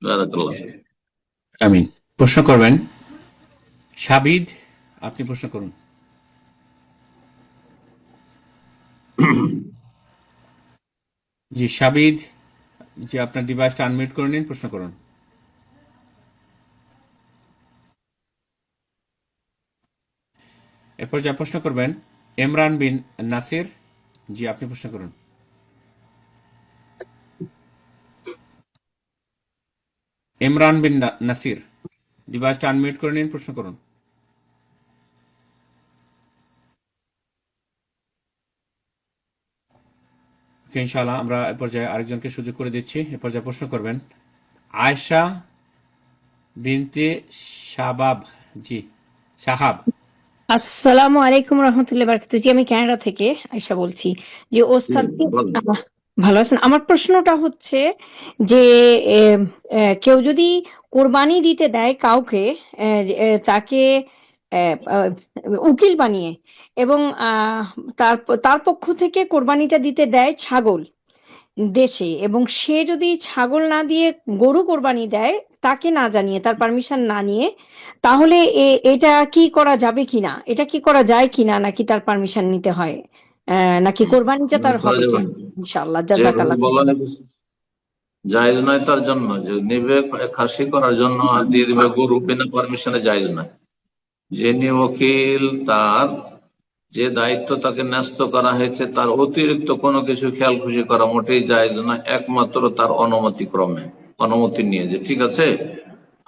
বারাকাল্লাহ। আমিন। প্রশ্ন করবেন সাবিদ, আপনি প্রশ্ন করুন। জি সাবিদ, জি আপনার ডিভাইসটা আনমিউট করে নিন, প্রশ্ন করুন। এরপর যা প্রশ্ন করবেন ইমরান বিন নাসির, জি আপনি প্রশ্ন করুন। ইমরান বিন নাসির, ডিভাইসটা আনমিউট করে নিন, প্রশ্ন করুন। ইনশাআল্লাহ আমরা এ পর্যায়ে আরেকজনকে সুযোগ করে দিচ্ছি। এ পর্যায়ে প্রশ্ন করবেন আয়েশা বিনতে শাবাব, জি সাহাব। আসসালামু আলাইকুম রহমতুল্লাহ বারাকাতুহু। জি আমি কানাডা থেকে আয়শা বলছি। যে ওস্তাদ ভালো আছেন? আমার প্রশ্নটা হচ্ছে যে কেউ যদি কোরবানি দিতে দেয় কাউকে, তাকে উকিল বানিয়ে, এবং তার তার পক্ষ থেকে কোরবানিটা দিতে দেয় ছাগল দেশে, এবং সে যদি ছাগল না দিয়ে গরু কোরবানি দেয় তাকে না জানিয়ে, তার পারমিশন না নিয়ে, তাহলে এটা কি করা যাবে কিনা, এটা কি করা যায় কিনা, নাকি তার পারমিশন নিতে হয়, নাকি কোরবানিটা তার হবে কিনা? ইনশাআল্লাহ, জাযাকাল্লাহ। জায়েজ নয় তার জন্য, যে নিবে খাসি করার জন্য আর দিয়ে দিবে গরু বিনা পারমিশনে, জায়েজ নয়। যিনি ওকিল, তার যে দায়িত্ব তাকে ন্যস্ত করা হয়েছে, তার অতিরিক্ত কোনো কিছু খেয়াল খুশি করা মোটেই জায়েজ নয়, একমাত্র তার অনুমতি ক্রমে, অনুমতি নিয়ে। যে ঠিক আছে,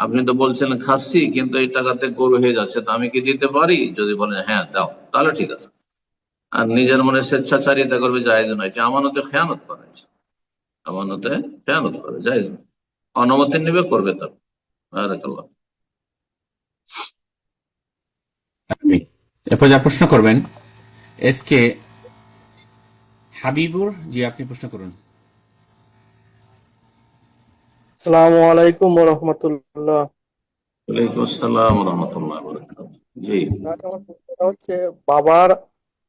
আপনি তো বলছিলেন খাসি, কিন্তু এই টাকাতে গরু হয়ে যাচ্ছে, তো আমি কি দিতে পারি? যদি বলেন হ্যাঁ দাও, তাহলে ঠিক আছে। আর নিজের মনে স্বেচ্ছাচারিতা করবে, জায়েজ নয়। এটা আমানতে খেয়ানত করা, আমানতে খেয়ানত করে, জায়েজ নয়। অনুমতি নেবে, করবে তার। বারাকাল্লাহ। এরপর যা প্রশ্ন করবেন এস কে হাবিবুর, জি আপনি প্রশ্ন করুন। আসসালামু আলাইকুম ওয়া রাহমাতুল্লাহ। ওয়ালাইকুম আসসালাম ওয়া রাহমাতুল্লাহি ওয়া বারাকাতুহু। জি, স্যার, আমার প্রশ্নটা হচ্ছে, বাবার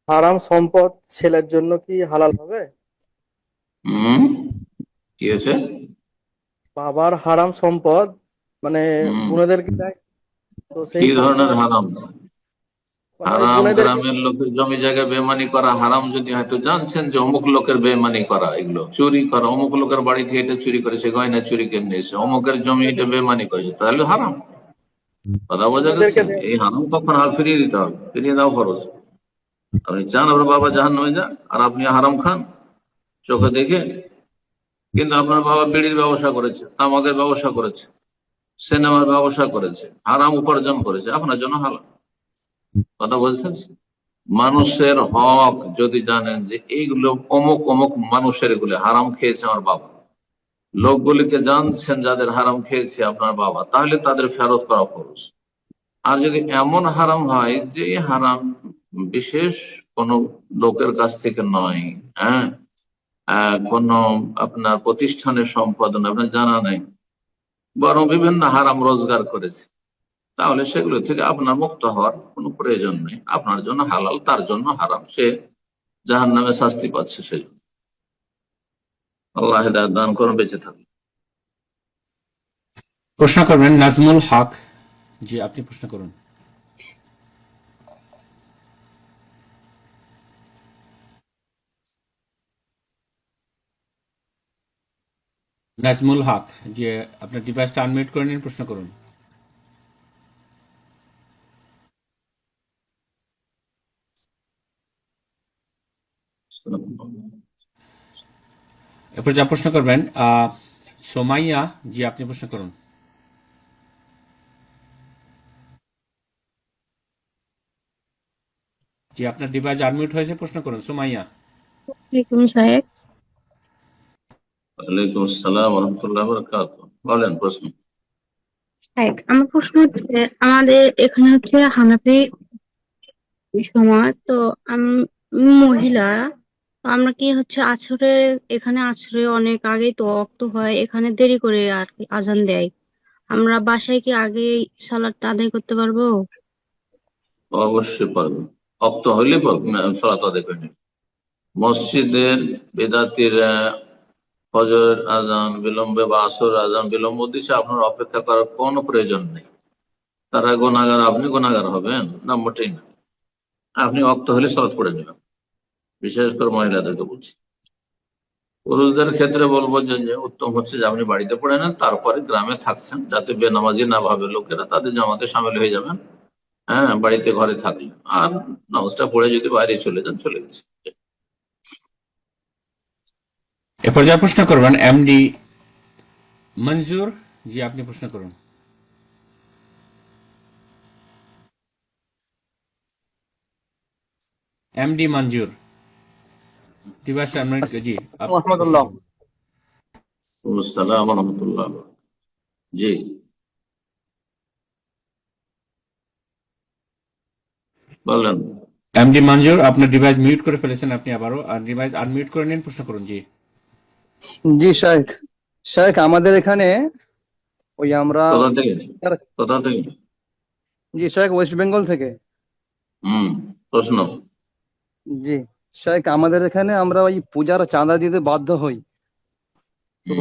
হারাম সম্পদ ছেলের জন্য কি হালাল হবে? কি হয়েছে? বাবার হারাম সম্পদ মানে বোনেদেরকে দেয়, তো কি সেই ধরনের সম্পদ হারাম? মানে হারাম বোনেদেরকে। গ্রামের লোকের জমি জায়গায় বেমানি করা হারাম। যদি হয়তো জানছেন যে অমুক লোকের বেমানি করা, এগুলো চুরি করা, অমুক লোকের বাড়ি থেকে এটা চুরি করেছে, গয়না চুরি করে নিয়েছে, অমুকের জমি এটা বেমানি করেছে, তাহলে হারাম। কথা বোঝা গেছে? এই হারাম তখন ফিরিয়ে দিতে হবে, ফিরিয়ে দেওয়া খরচ। আপনি চান আপনার বাবা জাহান্নামে যান, আর আপনি হারাম খান চোখে দেখে, কিন্তু আপনার বাবা বিড়ির ব্যবসা করেছে, তামাকের ব্যবসা করেছে, সিনেমার ব্যবসা করেছে, হারাম উপার্জন করেছে, আপনার জন্য হালাল। কথা বলছেন? মানুষের হক যদি জানেন যে এইগুলো অমুক অমুক মানুষের এগুলো হারাম খেয়েছে আমার বাবা, লোকগুলিকে জানছেন যাদের হারাম খেয়েছে আপনার বাবা, তাহলে তাদের ফেরত করা ফরজ। আর যদি এমন হারাম হয় যে হারাম বিশেষ কোন লোকের কাছ থেকে নয়, হ্যাঁ, কোন আপনার প্রতিষ্ঠানের সম্পদ নয়, আপনার জানা নেই, বরং বিভিন্ন হারাম রোজগার করেছে, তাহলে সেগুলো থেকে আপনার মুক্ত হওয়ার কোনো প্রয়োজন নেই। আপনার জন্য হালাল, তার জন্য হারাম, সে জাহান্নামে শাস্তি পাচ্ছে। সেই জন্য আল্লাহ হেদায়েত দান করুন, বেঁচে থাকুন। প্রশ্ন করবেন নাজমুল হক। জি, আপনি প্রশ্ন করুন। নাজমুল হক, যে আপনার ডিভাইসটা আনমিউট করে নিন, প্রশ্ন করুন। এরপর যা প্রশ্ন করবেন সোমাইয়া। জি, আপনি প্রশ্ন করুন। জি, আপনার ডিভাইস আনমিউট হয়েছে, প্রশ্ন করুন সোমাইয়া। সাহেব, ওয়ালাইকুম আসসালাম ওয়া রাহমাতুল্লাহি ওয়া বারাকাতুহু। বলেন প্রশ্ন। আমার প্রশ্ন হচ্ছে, আমাদের এখানে হচ্ছে হানাফি সমাজ, তো আমি মহিলা, তো আমরা কি হচ্ছে আসরে, এখানে আসরে অনেক আগেই তো ওয়াক্ত হয়, এখানে দেরি করে আর কি আজান দেয়, আমরা বাসায় কি আগে সালাদটা আদায় করতে পারবো? অবশ্যই পারবেন, অক্ত হইলে সালাত আদায় করে নিন। মসজিদের বেদাতিরা ফজর আজান বিলম্বে বা আসর আজান বিলম্ব দিচ্ছে, আপনার অপেক্ষা করার কোনো প্রয়োজন নেই। তারা গুনাহগার, আপনি গুনাহগার হবেন না? মোটেই না। আপনি অক্ত হলে সালাত পড়ে নেবেন, বিশেষ করে মহিলাদেরকে বলছি। পুরুষদের ক্ষেত্রে বলবো যে উত্তম হচ্ছে যে আপনি বাড়িতে পড়ে নেন, তারপরে গ্রামে থাকছেন যাতে বেনামাজি না ভাবে লোকেরা, তাদের জামাতে সামিল হয়ে যাবেন। হ্যাঁ, বাড়িতে ঘরে থাকলে, আর নামাজটা পড়ে যদি বাইরে চলে যান, চলে গেছে। এ পর্যায়ে প্রশ্ন করবেন এমডি মঞ্জুর। জি, আপনি প্রশ্ন করুন। এমডি মঞ্জুর, ডিভাইস আনমিউট। জি, রহমতুল্লাহ। আসসালামু আলাইকুম। জি, বলেন। এমডি মঞ্জুর, আপনার ডিভাইস মিউট করে ফেলেছেন, আপনি আবারও ডিভাইস আনমিউট করে নিন, প্রশ্ন করুন। জি জি শেখ, শেখ আমাদের এখানে ওই আমরা কোথা থেকে? কোথা থেকে? জি শেখ, ওয়েস্ট বেঙ্গল থেকে। প্রশ্ন। জি শেখ, আমাদের এখানে আমরা ওই পূজার চাঁদা দিতে বাধ্য হই, তো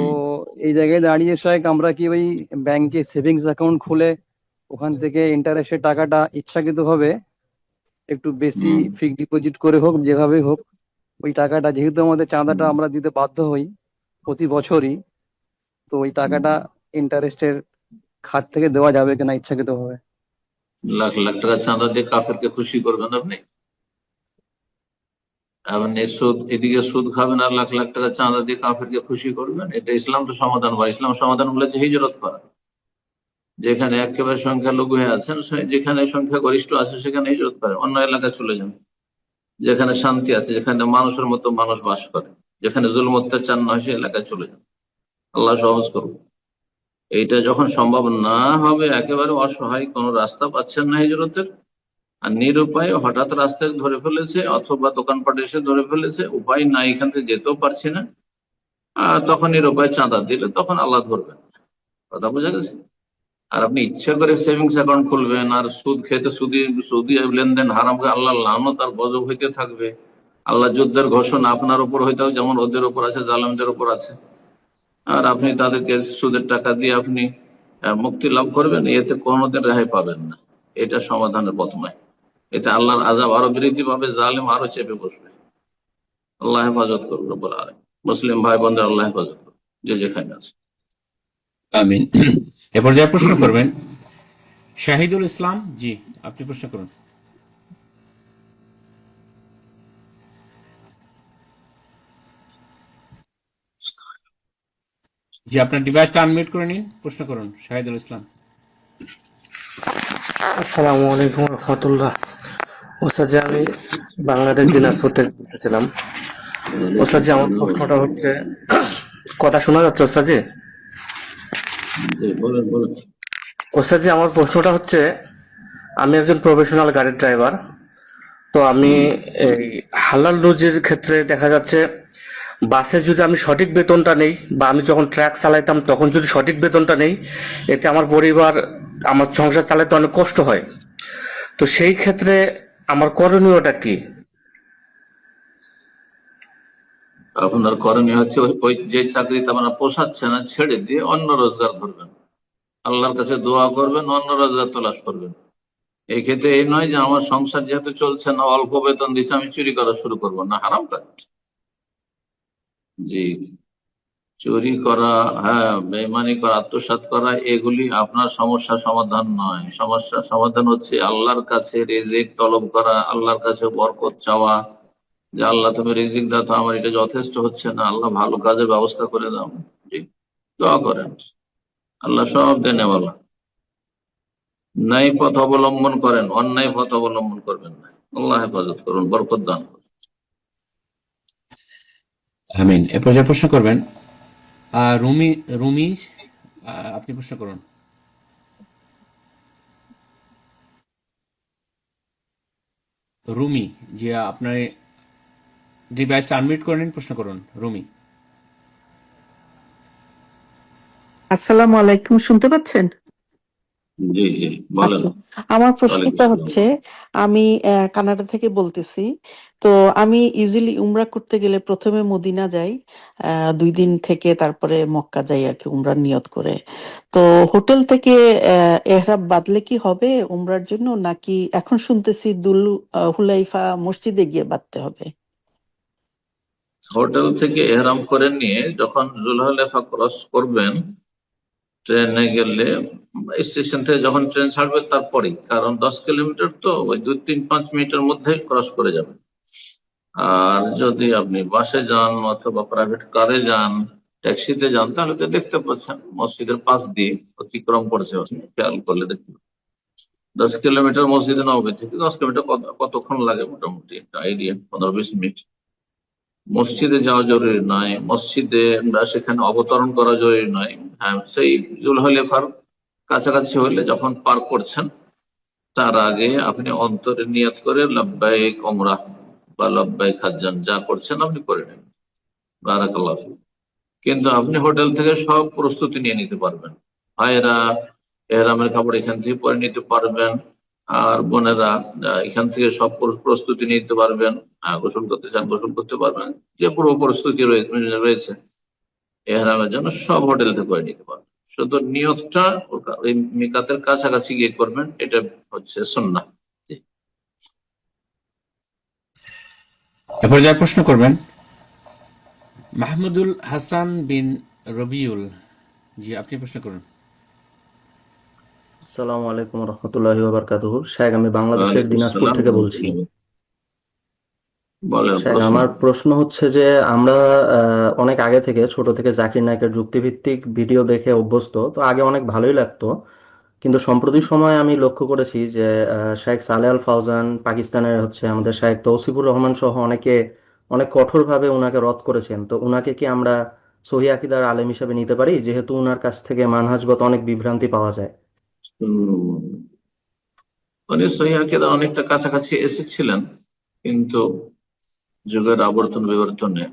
এই জায়গায় দাঁড়িয়ে শেখ আমরা কি ওই ব্যাংকে সেভিংস অ্যাকাউন্ট খুলে ওখান থেকে ইন্টারেস্টের টাকাটা ইচ্ছাকৃতভাবে একটু বেশি ফিক্সড ডিপোজিট করে হোক, যেভাবে হোক ওই টাকাটা, যেহেতু আমাদের চাঁদাটা আমরা দিতে বাধ্য হই প্রতি বছরই, তো ওই টাকাটা ইন্টারেস্টের খাত থেকে দেওয়া যাবে কিনা ইচ্ছাকৃতভাবে? লাখ লাখ টাকা চাঁদা দিয়ে কাফেরকে খুশি করবেন আপনি? আপনি সুদ, এদিকে সুদ খাবেন আর লাখ লাখ টাকা চাঁদা দিয়ে কাফেরকে খুশি করবেন? এটা ইসলাম তো সমাধান, বা ইসলাম সমাধান বলেছে হিজরত করা। যেখানে একেবারে সংখ্যালঘু হয়ে আছেন, যেখানে সংখ্যা গরিষ্ঠ আছে সেখানে হিজরত করেন, অন্য এলাকায় চলে যান। যেখানে শান্তি আছে, যেখানে মানুষের মতো মানুষ বাস করে, যেখানে জুলুম অত্যাচার নয়, সে এলাকায় চলে যান। আল্লাহ সহজ করুন। এইটা যখন সম্ভব না হবে, একেবারে অসহায়, কোনো রাস্তা পাচ্ছেন না হিজরতের, আর নিরুপায় হঠাৎ রাস্তায় ধরে ফেলেছে অথবা দোকানপাট এসে ধরে ফেলেছে, উপায় নাই, এখান থেকে যেতেও পারছি না, তখন নিরুপায় চাঁদা দিলে তখন আল্লাহ ধরবেন। কথা বোঝা গেছে? আর আপনি ইচ্ছা করে সেভিংস অ্যাকাউন্ট খুলবেন আর সুদ খেতে, সুদি লেনদেন হারাম, আল্লাহ লানত আর গজব হইতে থাকবে। আল্লাহ যুদ্ধের ঘোষণা আপনার উপর হইতে হবে, যেমন ওদের উপর আছে, জালেমদের উপর আছে। আর আপনি তাদেরকে সুদের টাকা দিয়ে আপনি মুক্তি লাভ করবেন, এতে কোনোদিন রেহাই পাবেন না। এটা সমাধানের পথ নয়। এতে আল্লাহর আযাব আরো বৃদ্ধি পাবে, জালেম আরো চেপে বসবে। আল্লাহ হেফাজত করুন রব্বুল আলামিন। মুসলিম ভাই বোনদের আল্লাহ হেফাজত করুন, যে যেখানে আছে। আমিন। এ পর্যায়ে প্রশ্ন করবেন শাহিদুল ইসলাম। জি, আপনি প্রশ্ন করুন। জি, আপনার ডিভাইসটা আনমিউট করে নিন, প্রশ্ন করুন শাহিদুল ইসলাম। আসসালামু আলাইকুম রহমতুল্লাহ। ওস্তাদ জি, আমি বাংলাদেশ দিনাজপুর থেকে বলতেছিলাম। ওস্তাদ জি, আমার প্রশ্নটা হচ্ছে, কথা শোনা যাচ্ছে ওস্তাদ জি? বলেন বলেন। ওস্তাদ জি, আমার প্রশ্নটা হচ্ছে, আমি একজন প্রফেশনাল গাড়ির ড্রাইভার। তো আমি এই হালাল রুজির ক্ষেত্রে দেখা যাচ্ছে বাসে যদি আমি সঠিক বেতনটা নেই, বা আমি যখন ট্রাক চালাইতাম তখন যদি সঠিক বেতনটা নেই, এতে আমার পরিবার, আমার সংসার চালাতে অনেক কষ্ট হয়। তো সেই ক্ষেত্রে আমার করণীয়টা কি? আপনার করণীয় হচ্ছে ওই যে চাকরিতে আপনার পোষাচ্ছে না ছেড়ে দিয়ে অন্য রোজগার করবেন, আল্লাহর কাছে দোয়া করবেন, অন্য রোজগার তলাশ করবেন। এই ক্ষেত্রে এই নয় যে আমার সংসার যেহেতু চলছে না, অল্প বেতন দিচ্ছে, আমি চুরি করা শুরু করবো না, হারাম কাজ। জি, চুরি করা, হ্যাঁ, বেইমানি করা, আত্মসাৎ করা, এগুলি আপনার সমস্যা সমাধান নয়। সমস্যার সমাধান হচ্ছে আল্লাহর কাছে রিজিক তলব করা, আল্লাহর কাছে বরকত চাওয়া, যে আল্লাহ তুমি রিজিক দাও, তো আমার এটা যথেষ্ট হচ্ছে না, আল্লাহ ভালো কাজের ব্যবস্থা করে দাও। জি, দোয়া করেন, আল্লাহ সব দেনে বলা। ন্যায় পথ অবলম্বন করেন, অন্যায় পথ অবলম্বন করবেন না। আল্লাহ হেফাজত করুন, বরকত দান করুন। আমিন। এ পর্যায়ে প্রশ্ন করবেন রুমি রুমি আপনি প্রশ্ন করুন। রুমি, যে আপনার ডিভাইসটা আনমিউট করে নিন, প্রশ্ন করুন রুমি। আসসালামু আলাইকুম, শুনতে পাচ্ছেন? জি জি, বলেন। আচ্ছা, আমার ওয়ালাইকুম প্রশ্নটা আসসালাম। হচ্ছে, আমি কানাডা থেকে বলতেছি। তো আমি ইউজুয়ালি উমরা করতে গেলে প্রথমে মদিনা যাই, 2 দিন থেকে তারপরে মক্কা যাই আর কি, উমরার নিয়ত করে। তো হোটেল থেকে এহরাম বাঁধলে কি হবে উমরার জন্য, নাকি এখন শুনতেছি হুলাইফা মসজিদে গিয়ে বাঁধতে হবে? হোটেল থেকে এহরাম করে নিয়ে যখন জুলহালেফা ক্রস করবেন, ট্রেনে গেলে স্টেশন থেকে যখন ট্রেন ছাড়বে তারপরেই, কারণ 10 কিলোমিটার, তো ওই 2, 3, 5 মিনিটের মধ্যে ক্রস করে যাবেন। আর যদি আপনি বাসে যান অথবা প্রাইভেট কারে যান, ট্যাক্সিতে যান, তাহলে তো দেখতে পাচ্ছেন মসজিদের পাশ দিয়ে অতিক্রম করছে, খেয়াল করলে দেখতে পাচ্ছেন। 10 কিলোমিটার মসজিদে নববী থেকে 10 কিলোমিটার কতক্ষণ লাগে মোটামুটি একটা আইডিয়া, 15-20 মিনিট। মসজিদে যাওয়া জরুরি নয়, মসজিদে সেখানে অবতরণ করা জরুরি নয়। হ্যাঁ, সেই জুলহালেফার কাছাকাছি হলে যখন পার করছেন, তার আগে আপনি অন্তরে নিয়ত করে লাব্বাইক ওমরাহ বা লাব্বাইক হাজ্জান যা করছেন আপনি করে নেন। বারাকাল্লাহু ফিক। কিন্তু আপনি হোটেল থেকে সব প্রস্তুতি নিয়ে নিতে পারবেন। ভাইয়েরা এহরামের কাপড় এখান থেকে পরে নিতে পারবেন, আর বোনেরা এখান থেকে সব প্রস্তুতি নিতে পারবেন। গোসল করতে চান গোসল করতে পারবেন, যে পুরো প্রস্তুতি রয়েছে এহরামের জন্য সব হোটেল থেকে করে নিতে পারবেন। শুধু নিয়তটা ওই মিকাতের কাছাকাছি গিয়ে করবেন, এটা হচ্ছে সুন্নাহ। এ পর্যায়ে প্রশ্ন করবেন মাহমুদুল হাসান বিন রবিউল। জি, আপনি প্রশ্ন করুন। আসসালামু আলাইকুম রহমতুল্লাহি ওয়া বারাকাতুহু। শেখ, আমি বাংলাদেশের ওয়ালাইকুম দিনাজপুর আসসালাম থেকে ওয়া বলছি। রাহমাতুল্লাহ। বলেন শেখ, প্রশ্ন। আমার প্রশ্ন হচ্ছে যে আমরা অনেক আগে থেকে, ছোট থেকে জাকির নায়কের যুক্তিভিত্তিক ভিডিও দেখে অভ্যস্ত। তো আগে অনেক ভালোই লাগতো, কিন্তু সম্প্রতি সময়ে আমি লক্ষ্য করেছি যে শেখ সালেহ আল ফাওজান, পাকিস্তানের আমাদের শেখ তৌসিফুর রহমান সহ অনেকে অনেক কঠোরভাবে উনাকে রদ করেছেন। তো উনাকে কি আমরা সহিহ আকীদার আলেম হিসেবে নিতে পারি, যেহেতু উনার কাছ থেকে মানহাজগত অনেক বিভ্রান্তি পাওয়া যায়? উনি সহিহ আকীদার অনেকটা কাছাকাছি এসেছিলেন, কিন্তু যুগের আবর্তন বিবর্তনে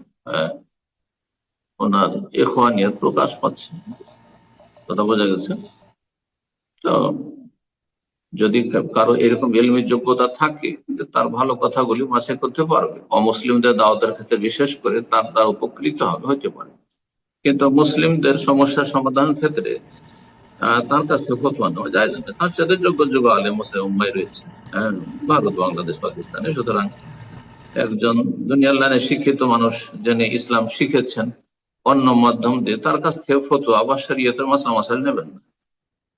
ওনার ইখওয়ানিয়ত প্রকাশ পাচ্ছে। কথা বোঝা গেছে? তো যদি কারো এরকম ইলমি যোগ্যতা থাকে, যে তার ভালো কথাগুলি মাসে করতে পারবে, অমুসলিমদের দাওয়াতের ক্ষেত্রে বিশেষ করে তার উপকৃত হতে পারে। কিন্তু মুসলিমদের সমস্যার সমাধানের ক্ষেত্রে তার কাছ থেকে ফতোয়া নেওয়া যায় না। তার সাথে যোগ্য যোগ্য আলেম মুসলিম উম্মাই রয়েছে, ভারত, বাংলাদেশ, পাকিস্তানে। সুতরাং একজন দুনিয়ার লাইনে শিক্ষিত মানুষ, যিনি ইসলাম শিখেছেন অন্য মাধ্যম দিয়ে, তার কাছ থেকে ফতোয়া বা শরীয়তের মাসলা মাসাইল নেবেন না,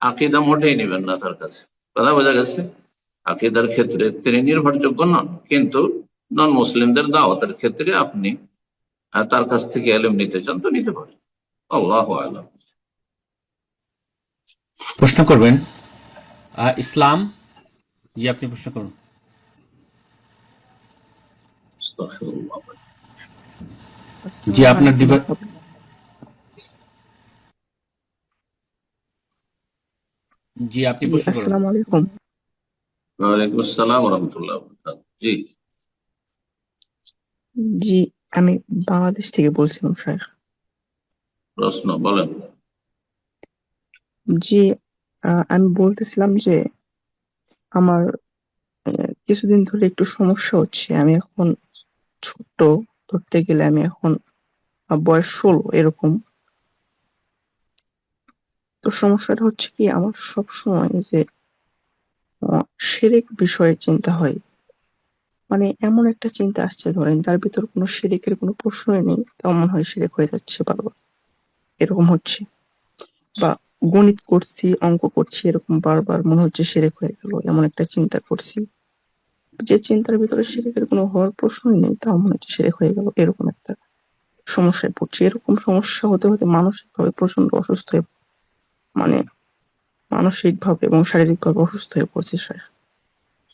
আকীদা মোটেই নেবেন না তার কাছে। কথা বোঝা গেছে? আকীদার ক্ষেত্রে তিনি নির্ভরযোগ্য নন, কিন্তু নন মুসলিমদের দাওয়াতের ক্ষেত্রে আপনি তার কাছ থেকে ইলম নিতে চান তো নিতে পারেন। আল্লাহু আ'লাম। প্রশ্ন করবেন ইসলাম। জি, আপনি প্রশ্ন করুন। জি, আসসালামু আপনার আলাইকুম ডিভাইস, জি আপনি জি প্রশ্ন করুন। আসসালামু আলাইকুম। ওয়ালাইকুম আসসালাম রহমতুল্লাহ। জি, জি আমি বাংলাদেশ থেকে বলছিলাম শাইখ। প্রশ্ন বলেন। জি আমি বলতেছিলাম যে আমার কিছুদিন ধরে একটু সমস্যা হচ্ছে। আমি এখন ছোট্ট, ধরতে গেলে আমি এখন বয়স 16 এরকম। তো সমস্যাটা হচ্ছে কি, আমার সবসময় যে শিরক বিষয়ে চিন্তা হয়। মানে এমন একটা চিন্তা আসছে, ধরেন যার ভিতর কোনো শিরকের কোনো প্রশ্নই নেই, তাও মনে হয় শিরক হয়ে যাচ্ছে বারবার, এরকম হচ্ছে। বা গণিত করছি, অঙ্ক করছি, এরকম বারবার মনে হচ্ছে শিরক হয়ে গেল, এমন একটা চিন্তা করছি। যে চিন্তার ভিতরে শিরকের কোনো হওয়ার প্রশ্নই নেই, তাও মনে হচ্ছে শিরক হয়ে গেল, এরকম একটা সমস্যায় পড়ছি। এরকম সমস্যা হতে হতে মানসিকভাবে প্রচন্ড অসুস্থ হয়ে, মানে মানসিকভাবে এবং শারীরিকভাবে অসুস্থ হয়ে পড়ছি স্যার।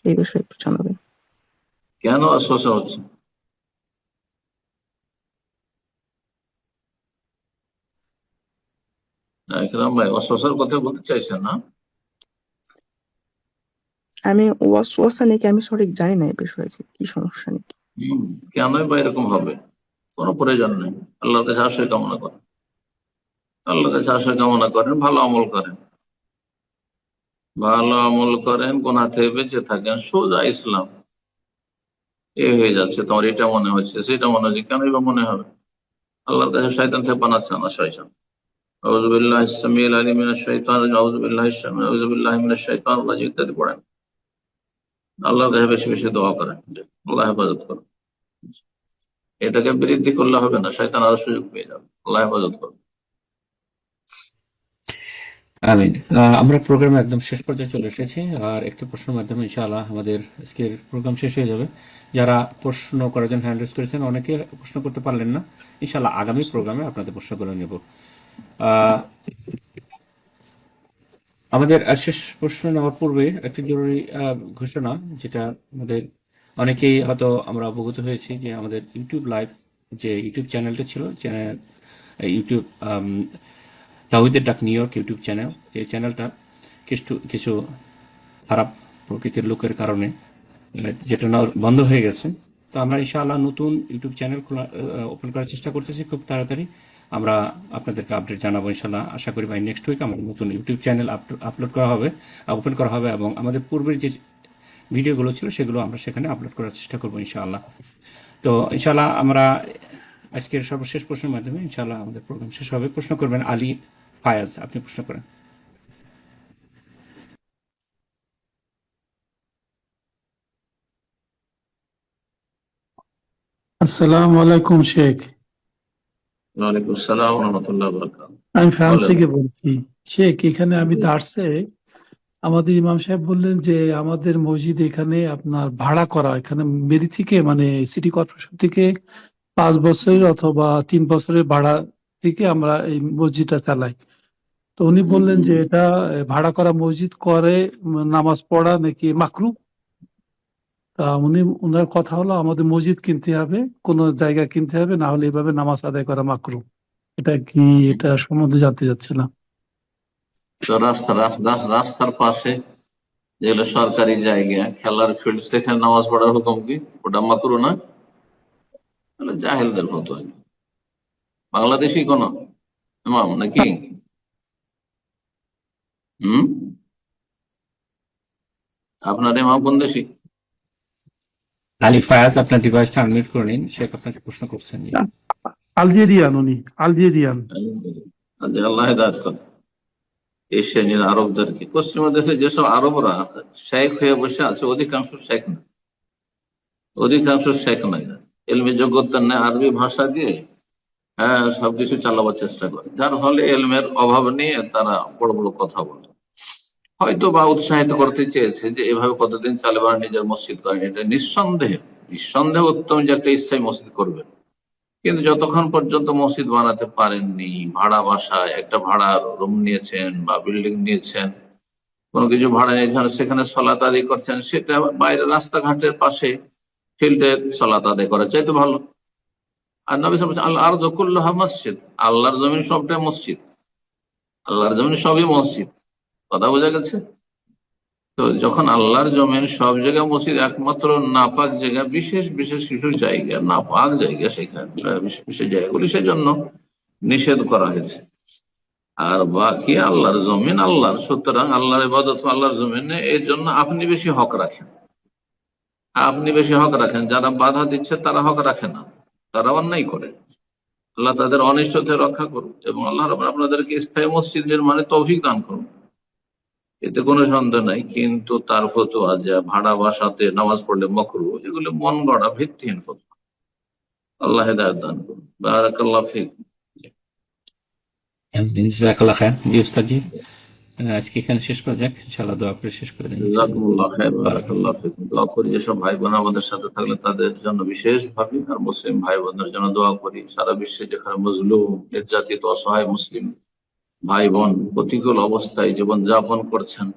এই বিষয়ে একটু জানাবেন। কেন অস্বস্তি হচ্ছে? একরাম ভাই অস্বস্তির কথা বলতে চাইছেন না? আমি ওয়াসওয়াসা নাকি আমি সঠিক জানি না এই বিষয়ে যে কি সমস্যা নাকি। কেনই বা এরকম হবে? কোনো প্রয়োজন নেই। আল্লাহর কাছে আশ্রয় কামনা করেন, আল্লাহর কাছে আশ্রয় কামনা করেন, ভালো আমল করেন, ভালো আমল করেন, গুনাহ থেকে বেঁচে থাকেন, সোজা ইসলাম। এ হয়ে যাচ্ছে, তোমার এটা মনে হচ্ছে, সেটা মনে হচ্ছে, কেনই বা মনে হবে? আল্লাহর কাছে শয়তান থেকে বানাচ্ছে না শয়তান। আউযু বিল্লাহি সামিউল আলিম মিনাশ শাইতানির মিনাশ শাইতানির রাজিম ইত্যাদি পড়েন। আল্লাহর কাছে বেশি বেশি দোয়া করেন যে আল্লাহ হেফাজত করুন। এটাকে বৃদ্ধি করলে হবে না, শয়তান আরো সুযোগ পেয়ে যাবে। আল্লাহ হেফাজত করুন। আমিন। আমরা প্রোগ্রামে একদম শেষ পর্যায়ে চলে এসেছি, আর একটি প্রশ্নের মাধ্যমে ইনশাআল্লাহ আমাদের আজকের প্রোগ্রাম শেষ হয়ে যাবে। যারা প্রশ্ন করার জন্য হ্যান্ড রেজ করেছেন, অনেকে প্রশ্ন করতে পারলেন না, ইনশাআল্লাহ আগামী প্রোগ্রামে আপনাদের প্রশ্ন করে নেব। আমাদের শেষ প্রশ্ন নেওয়ার পূর্বে একটি জরুরি ঘোষণা, যেটা আমাদের অনেকেই হয়তো আমরা অবগত হয়েছি যে আমাদের ইউটিউব লাইভ যে ইউটিউব চ্যানেলটা ছিল, ইউটিউব তাওহীদের ডাক নিউ ইয়র্ক ইউটিউব চ্যানেল, এই চ্যানেলটা কিছু খারাপ প্রকৃতির লোকের কারণে যেটা বন্ধ হয়ে গেছে। তো আমরা ইনশাআল্লাহ নতুন ইউটিউব চ্যানেল ওপেন করার চেষ্টা করতেছি খুব তাড়াতাড়ি। আমরা আপনাদেরকে আপডেট জানাবো ইনশাআল্লাহ। আশা করি বাই নেক্সট উইক আমাদের নতুন ইউটিউব চ্যানেল আপলোড করা হবে, ওপেন করা হবে, এবং আমাদের পূর্বের যে ভিডিওগুলো ছিল সেগুলো আমরা সেখানে আপলোড করার চেষ্টা করবো ইনশাআল্লাহ। তো ইনশাআল্লাহ আমরা আজকের সর্বশেষ প্রশ্নের মাধ্যমে ইনশাআল্লাহ আমাদের প্রোগ্রাম শেষ হবে। প্রশ্ন করবেন আলী ফায়াজ, আপনি প্রশ্ন করেন। আসসালামু আলাইকুম শেখ। ওয়ালাইকুম আসসালাম ওয়া রাহমাতুল্লাহি ওয়া বারাকাতুহু। আমি ফ্রান্স বলেন। থেকে বলছি। শেখ, এখানে আমি দার্সে আমাদের ইমাম সাহেব বললেন যে আমাদের মসজিদ এখানে আপনার ভাড়া করা, এখানে মেরি থেকে মানে সিটি কর্পোরেশন থেকে 5 বছরের অথবা 3 বছরের ভাড়া থেকে আমরা এই মসজিদটা চালাই। তো উনি বললেন যে এটা ভাড়া করা মসজিদ করে নামাজ পড়া নাকি মাকরু। তা উনার কথা হলো আমাদের মসজিদ কিনতে হবে, কোন জায়গা কিনতে হবে, না হলে এভাবে নামাজ আদায় করা মাকরু। এটা কি, এটা সম্বন্ধে জানতে চাচ্ছিলাম। তো রাস্তার পাশে যেগুলো সরকারি জায়গা, খেলার ফিল্ড, সেখানে নামাজ পড়ার হুকুম কি? ওটা মাকরু না? তাহলে জাহেলদের ফতোয়া। বাংলাদেশি কোন ইমাম নাকি? আপনার ইমাম কোন দেশি? আলী ফায়াজ, আপনার ডিভাইসটা আনমিউট করে নিন। শেখ আপনাকে প্রশ্ন করছেন। আলজেরিয়ান, উনি আলজেরিয়ান। আল্লাহ হেদায়েত করেন এশিয়ান আরবদেরকে। পশ্চিমা দেশে যেসব আরবরা শেখ হয়ে বসে আছে, অধিকাংশ শেখ না, অধিকাংশ শেখ নাই, এলমি যোগ্যতা নেই, আরবি ভাষা দিয়ে সবকিছু চালাবার চেষ্টা করে, যার ফলে এলমের অভাব নিয়ে তারা বড় বড় কথা বলে। হয়তো বা উৎসাহিত করতে চেয়েছে যে এভাবে কতদিন চালাবে, আর নিজের মসজিদ করেন। এটা নিঃসন্দেহে উত্তম যে একটা স্থায়ী মসজিদ করবে, কিন্তু যতক্ষণ পর্যন্ত মসজিদ বানাতে পারেননি, ভাড়া বাসায় একটা ভাড়া রুম নিয়েছেন বা বিল্ডিং নিয়েছেন, কোনো কিছু ভাড়া নিয়েছেন, সেখানে সালাত আদায় করছেন, সেটা বাইরে রাস্তাঘাটের পাশে ফিল্ডে সালাত আদায় করা চাইতে ভালো। আর নবী সাল্লাল্লাহু আলাইহি ওয়াসাল্লাম আল আরদু কুল্লুহা মসজিদ, আল্লাহর জমিন সবটাই মসজিদ, আল্লাহর জমিন সবই মসজিদ। কথা বোঝা গেছে? তো যখন আল্লাহর জমিন সব জায়গায় মসজিদ, একমাত্র নাপাক জায়গা, বিশেষ বিশেষ কিছু জায়গা নাপাক জায়গা, সেখানে বিশেষ বিশেষ জায়গাগুলি সেজন্য নিষেধ করা হয়েছে। আর বাকি আল্লাহর জমিন আল্লাহর, সুতরাং আল্লাহর ইবাদত আল্লাহর জমিনে, এর জন্য আপনি বেশি হক রাখেন, আপনি বেশি হক রাখেন। যারা বাধা দিচ্ছে তারা হক রাখে না, তারা অন্যায় করে। আল্লাহ তাদের অনিষ্ট থেকে রক্ষা করুন এবং আল্লাহ রাব্বুল আপনাদেরকে স্থায়ী মসজিদ নির্মাণে তৌফিক দান করুন, এতে কোনো সন্দেহ নাই। কিন্তু তার ফতোয়া যে ভাড়া বাসাতে নামাজ পড়লে মাকরুহ, এগুলো মন গড়া ভিত্তিহীন ফতোয়া। আল্লাহ হেদায়েত দান করুন। বারাকাল্লাহু ফিকুম। জাযাকাল্লাহ খাইর। জি উস্তাদ জি, আজকে এখানে শেষ করা যাক, ইনশাআল্লাহ দোয়া করে শেষ করে দিন। জাযাকুমুল্লাহ খাইর, বারাকাল্লাহু ফিকুম। দোয়া করি যেসব ভাই বোন আমাদের সাথে থাকলে তাদের জন্য বিশেষ ভাবে, আর মুসলিম ভাই বোনদের জন্য দোয়া করি। সারা বিশ্বে যেখানে মজলুম, নির্যাতিত, অসহায় মুসলিম ভাই বোন প্রতিকূল অবস্থায় জীবন যাপন করছেন,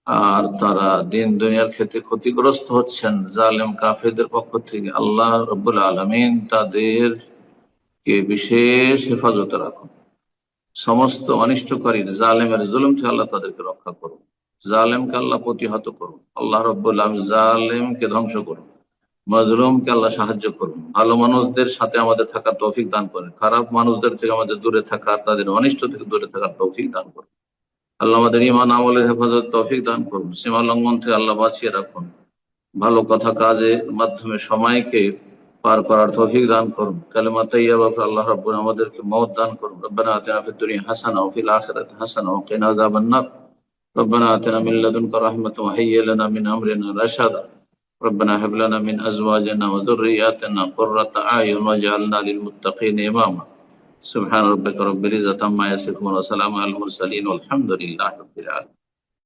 আর তারা দিন দুনিয়ার ক্ষেত্রে ক্ষতিগ্রস্ত হচ্ছেন জালেম কাফেরদের পক্ষ থেকে, আল্লাহ রাব্বুল আলামিন তাদেরকে বিশেষ হেফাজতে রাখুন। সমস্ত অনিষ্টকারী জালেমের জুলুম থেকে আল্লাহ তাদেরকে রক্ষা করুন, জালেমকে আল্লাহ প্রতিহত করুন। আল্লাহ রাব্বুল আলামিন জালেমকে ধ্বংস করুন, মাজলুমকে আল্লাহ সাহায্য করুন। ভালো মানুষদের সাথে আমাদের থাকার তৌফিক দান করেন, খারাপ মানুষদের থেকে আমাদের দূরে থাকার, তাদের অনিষ্ট থেকে দূরে থাকার তৌফিক দান করুন। আল্লাহ আমাদের ঈমান আমলের হেফাজত তৌফিক দান করুন, সীমা লঙ্ঘন থেকে আল্লাহ বাঁচিয়ে রাখুন। ভালো কথা কাজের মাধ্যমে সময়কে পার করার তৌফিক দান করুন। কালেমা তাইয়্যিবা আল্লাহ রাব্বুল আমাদেরকে মওত দান করুন। রব্বানা আতিনা ফিদ দুনিয়া হাসানাহ ওয়া ফিল আখিরাতি হাসানাহ ওয়া কিনা আযাবান নার। রব্বানা আতিনা মিন লাদুনকা রাহমাতাও ওয়া হাইয়্যি লানা মিন আমরিনা রাশাদা। ربنا هب لنا من ازواجنا وذرياتنا قرة اعين واجعلنا للمتقين اماما. سبحان ربك رب العزة عما يصفون وسلام على المرسلين والحمد لله رب العالمين.